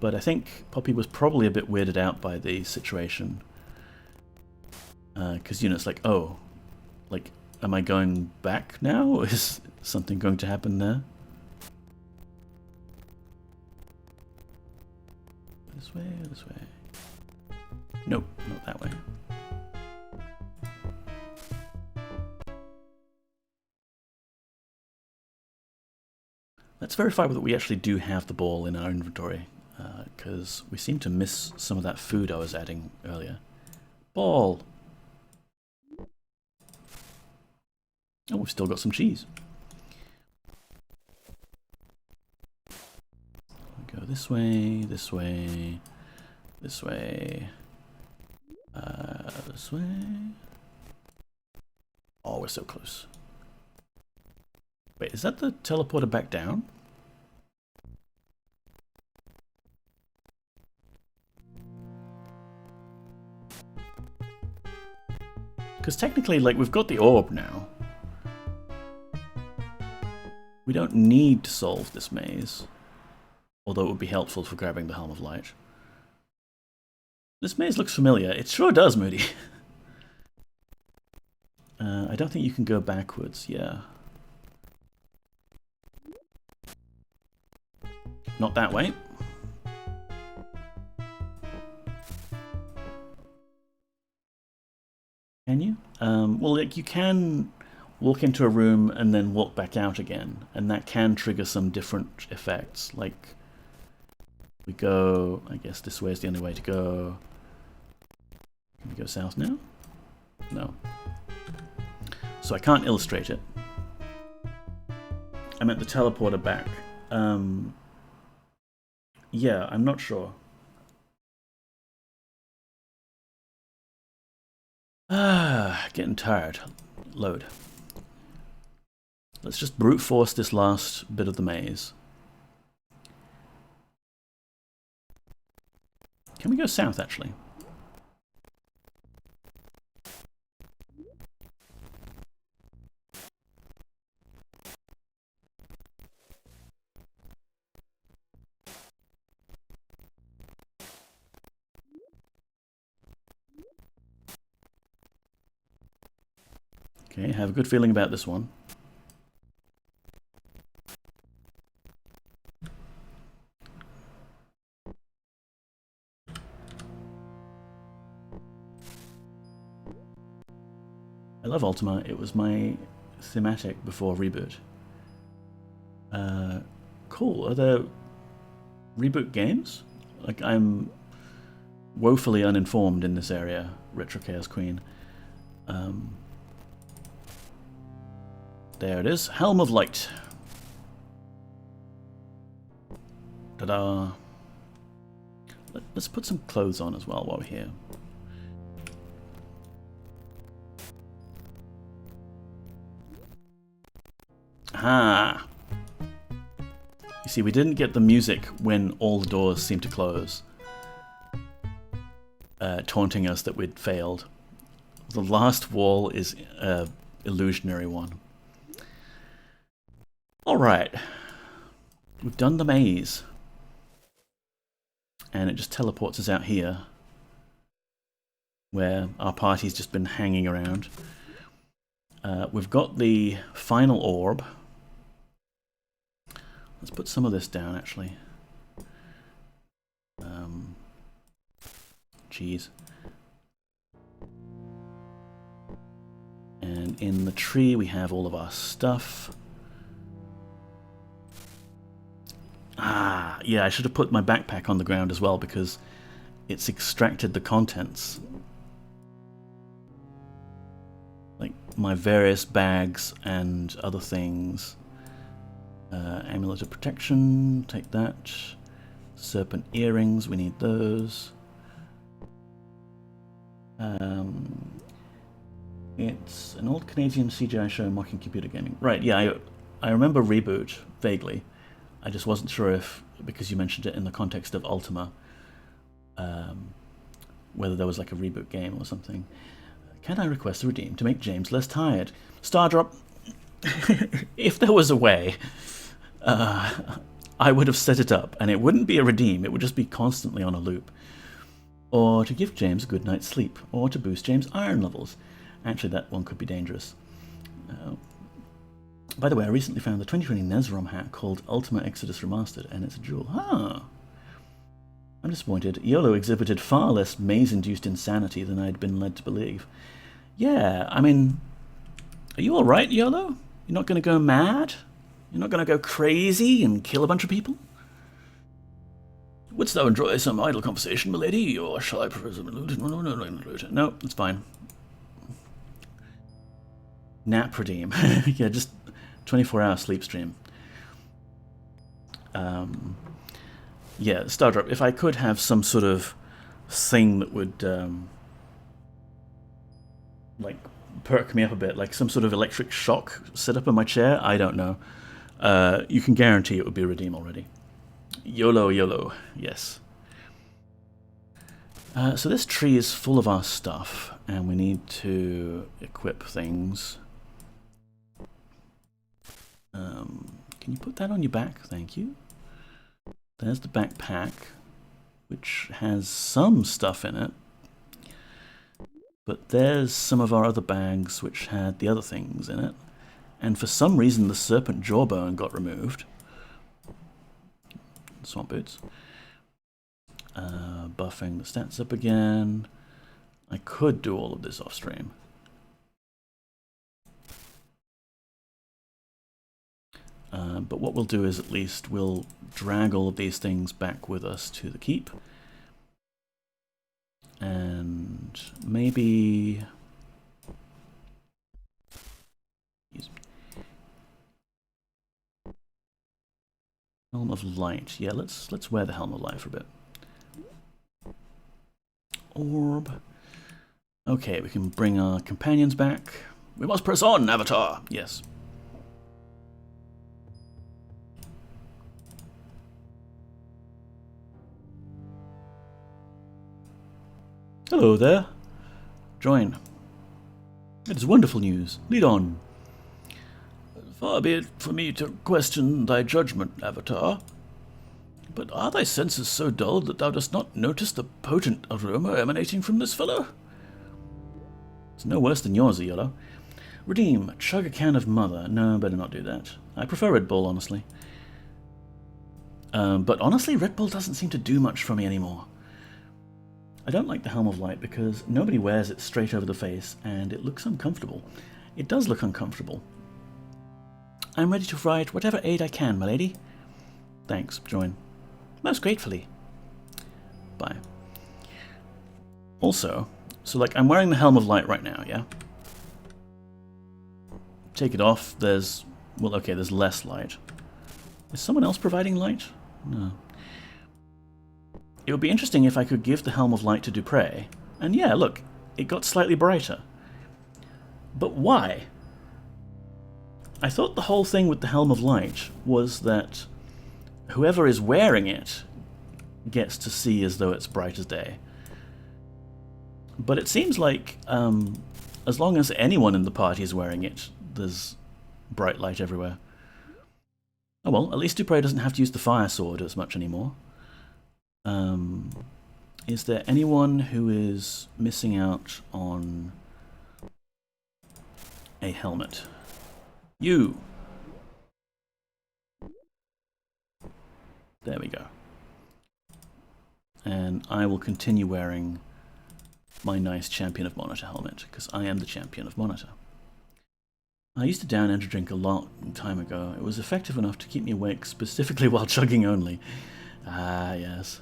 But I think Poppy was probably a bit weirded out by the situation. Because, you know, it's like, oh, like, am I going back now? Is something going to happen there? This way or this way? Nope, not that way. Let's verify that we actually do have the ball in our inventory, because we seem to miss some of that food I was adding earlier. Ball! Oh, we've still got some cheese. We go this way, this way, this way, this way. Oh, we're so close. Wait, is that the teleporter back down? Because technically, like, we've got the orb now. We don't need to solve this maze, although it would be helpful for grabbing the Helm of Light. This maze looks familiar. It sure does, Moody. I don't think you can go backwards, yeah. Not that way. Can you? Well, like, you can walk into a room and then walk back out again, and that can trigger some different effects. Like, we go, I guess this way is the only way to go. Can we go south now? No. So I can't illustrate it. I meant the teleporter back. Yeah, I'm not sure. Getting tired. Load. Let's just brute force this last bit of the maze. Can we go south, actually? Okay, have a good feeling about this one. I love Ultima. It was my thematic before reboot. Cool. Are there reboot games? Like, I'm woefully uninformed in this area, Retro Chaos Queen. There it is. Helm of Light. Ta-da. Let's put some clothes on as well while we're here. Ah. You see, we didn't get the music when all the doors seemed to close, taunting us that we'd failed. The last wall is an illusionary one. Alright. We've done the maze. And it just teleports us out here, where our party's just been hanging around. We've got the final orb. Let's put some of this down, actually. Cheese. in the tree we have all of our stuff. Ah, yeah, I should have put my backpack on the ground as well because it's extracted the contents. Like my various bags and other things. Amulet of protection, take that. Serpent earrings, we need those. It's an old Canadian CGI show mocking computer gaming. Right, yeah, I remember Reboot, vaguely. I just wasn't sure if, because you mentioned it in the context of Ultima, whether there was like a reboot game or something. Can I request a redeem to make James less tired? Stardrop, if there was a way, I would have set it up, and it wouldn't be a redeem, it would just be constantly on a loop. Or to give James a good night's sleep, or to boost James' iron levels. Actually, that one could be dangerous. By the way, I recently found the 2020 NES-ROM hack called Ultima Exodus Remastered, and it's a jewel. Ah! I'm disappointed. YOLO exhibited far less maze-induced insanity than I'd been led to believe. Yeah, I mean, are you alright, YOLO? You're not going to go mad? You're not going to go crazy and kill a bunch of people? Wouldst thou enjoy some idle conversation, milady, or shall I prefer some loot? No, it's fine. Nap redeem. Yeah, just 24-hour sleep stream. Yeah, Stardrop, if I could have some sort of thing that would like perk me up a bit, like some sort of electric shock set up in my chair, I don't know. You can guarantee it would be a redeem already. YOLO, YOLO, yes. So this tree is full of our stuff, and we need to equip things. Can you put that on your back? Thank you. There's the backpack, which has some stuff in it. But there's some of our other bags which had the other things in it. And for some reason the serpent jawbone got removed. Swamp boots. Buffing the stats up again. I could do all of this off stream. But what we'll do is at least we'll drag all of these things back with us to the keep. And maybe... Helm of Light. Yeah, let's wear the Helm of Light for a bit. Orb. Okay, we can bring our companions back. We must press on, Avatar! Yes. Hello there. Join. It is wonderful news. Lead on. Far be it for me to question thy judgment, Avatar. But are thy senses so dull that thou dost not notice the potent aroma emanating from this fellow? It's no worse than yours, YOLO. Redeem, chug a can of Mother. No, better not do that. I prefer Red Bull, honestly. But honestly, Red Bull doesn't seem to do much for me anymore. I don't like the Helm of Light because nobody wears it straight over the face, and it looks uncomfortable. It does look uncomfortable. I'm ready to provide whatever aid I can, my lady. Thanks, join. Most gratefully. Bye. Also, so like I'm wearing the Helm of Light right now, yeah? Take it off, there's... well, okay, there's less light. Is someone else providing light? No. It would be interesting if I could give the Helm of Light to Dupre, and yeah, look, it got slightly brighter. But why? I thought the whole thing with the Helm of Light was that whoever is wearing it gets to see as though it's bright as day. But it seems like as long as anyone in the party is wearing it, there's bright light everywhere. Oh well, at least Dupre doesn't have to use the fire sword as much anymore. Is there anyone who is missing out on a helmet? You! There we go. And I will continue wearing my nice Champion of Monitor helmet, because I am the Champion of Monitor. I used to down energy drink a long time ago. It was effective enough to keep me awake, specifically while chugging only. Ah, yes.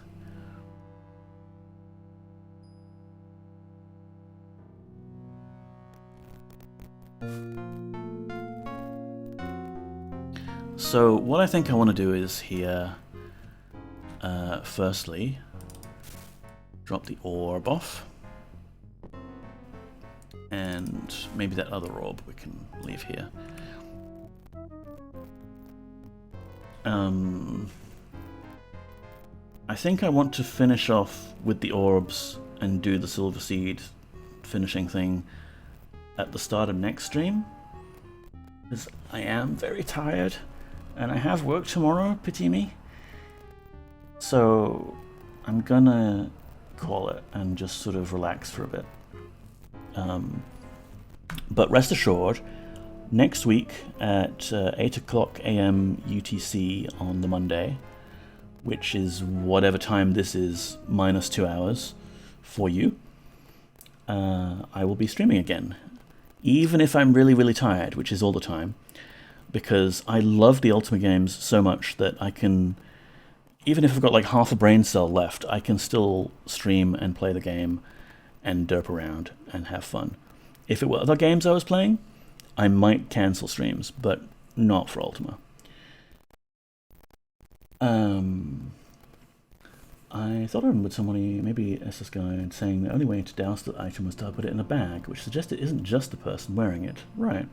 So what I think I want to do is here, firstly, drop the orb off. And maybe that other orb we can leave here. I think I want to finish off with the orbs and do the Silver Seed finishing thing at the start of next stream. Because I am very tired and I have work tomorrow, pity me. So I'm gonna call it and just sort of relax for a bit. But rest assured, next week at 8 o'clock AM UTC on the Monday, which is whatever time this is minus 2 hours for you, I will be streaming again. Even if I'm really, really tired, which is all the time, because I love the Ultima games so much that I can, even if I've got like half a brain cell left, I can still stream and play the game and derp around and have fun. If it were other games I was playing, I might cancel streams, but not for Ultima. I thought I remembered somebody, maybe SS Guide, saying the only way to douse the item was to put it in a bag, which suggests it isn't just the person wearing it. Right.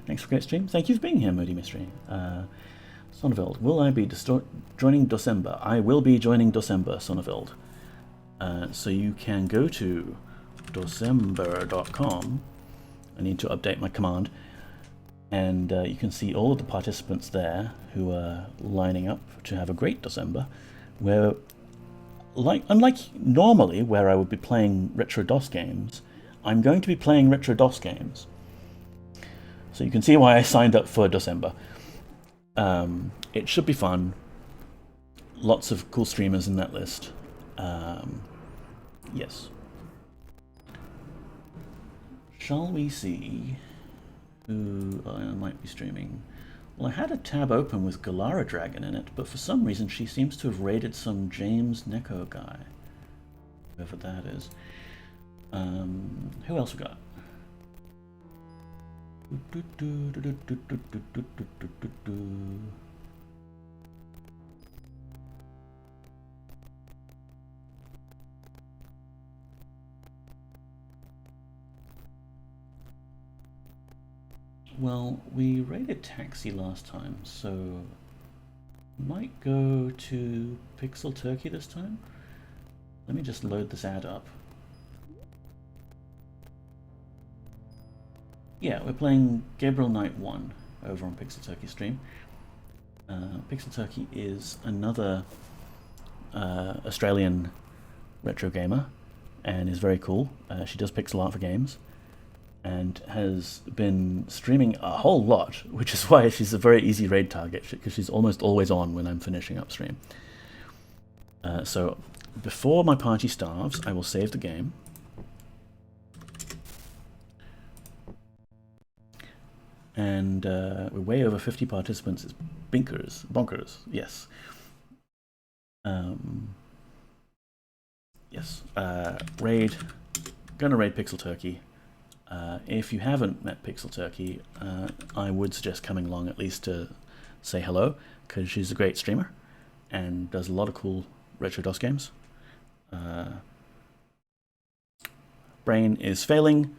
Thanks for a great stream. Thank you for being here, Moody Mystery. Sonneveld, will I be joining December? I will be joining December, Sonneveld. So you can go to December.com. I need to update my command. And you can see all of the participants there who are lining up to have a great December, where, unlike normally where I would be playing retro DOS games, I'm going to be playing retro DOS games. So you can see why I signed up for December. It should be fun. Lots of cool streamers in that list. Yes. Shall we see who might be streaming? Well, I had a tab open with Galara Dragon in it, but for some reason she seems to have raided some James Neko guy. Whoever that is. Who else we got? Well, we raided Taxi last time, so might go to Pixel Turkey this time. Let me just load this ad up. Yeah, we're playing Gabriel Knight 1 over on Pixel Turkey stream. Pixel Turkey is another Australian retro gamer and is very cool. She does pixel art for games and has been streaming a whole lot, which is why she's a very easy raid target, because she's almost always on when I'm finishing up stream. So before my party starves, I will save the game. And we're way over 50 participants. It's bonkers, yes. Yes, raid, gonna raid Pixel Turkey. If you haven't met Pixel Turkey, I would suggest coming along at least to say hello, because she's a great streamer and does a lot of cool retro DOS games. Brain is failing.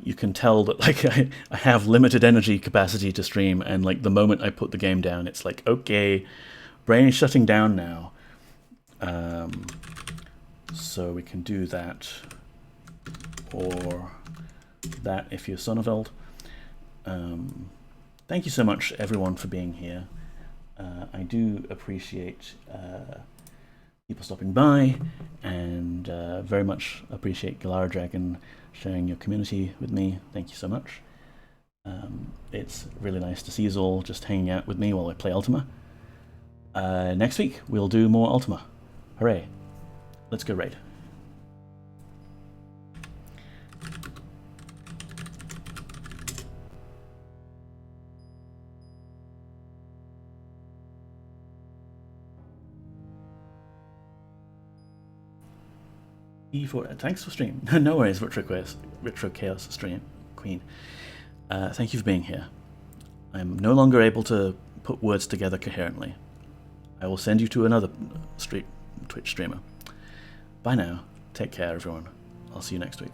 You can tell that like I have limited energy capacity to stream, and like the moment I put the game down, it's like, okay, brain is shutting down now. So we can do that, or that if you're Sonneveld. Thank you so much everyone for being here. I do appreciate people stopping by, and very much appreciate Galara Dragon sharing your community with me. Thank you so much. It's really nice to see you all just hanging out with me while I play Ultima. Next week we'll do more Ultima. Hooray. Let's go raid. E4. Thanks for stream. No worries, Retro Chaos stream Queen. Thank you for being here. I'm no longer able to put words together coherently. I will send you to another Twitch streamer. Bye now. Take care, everyone. I'll see you next week.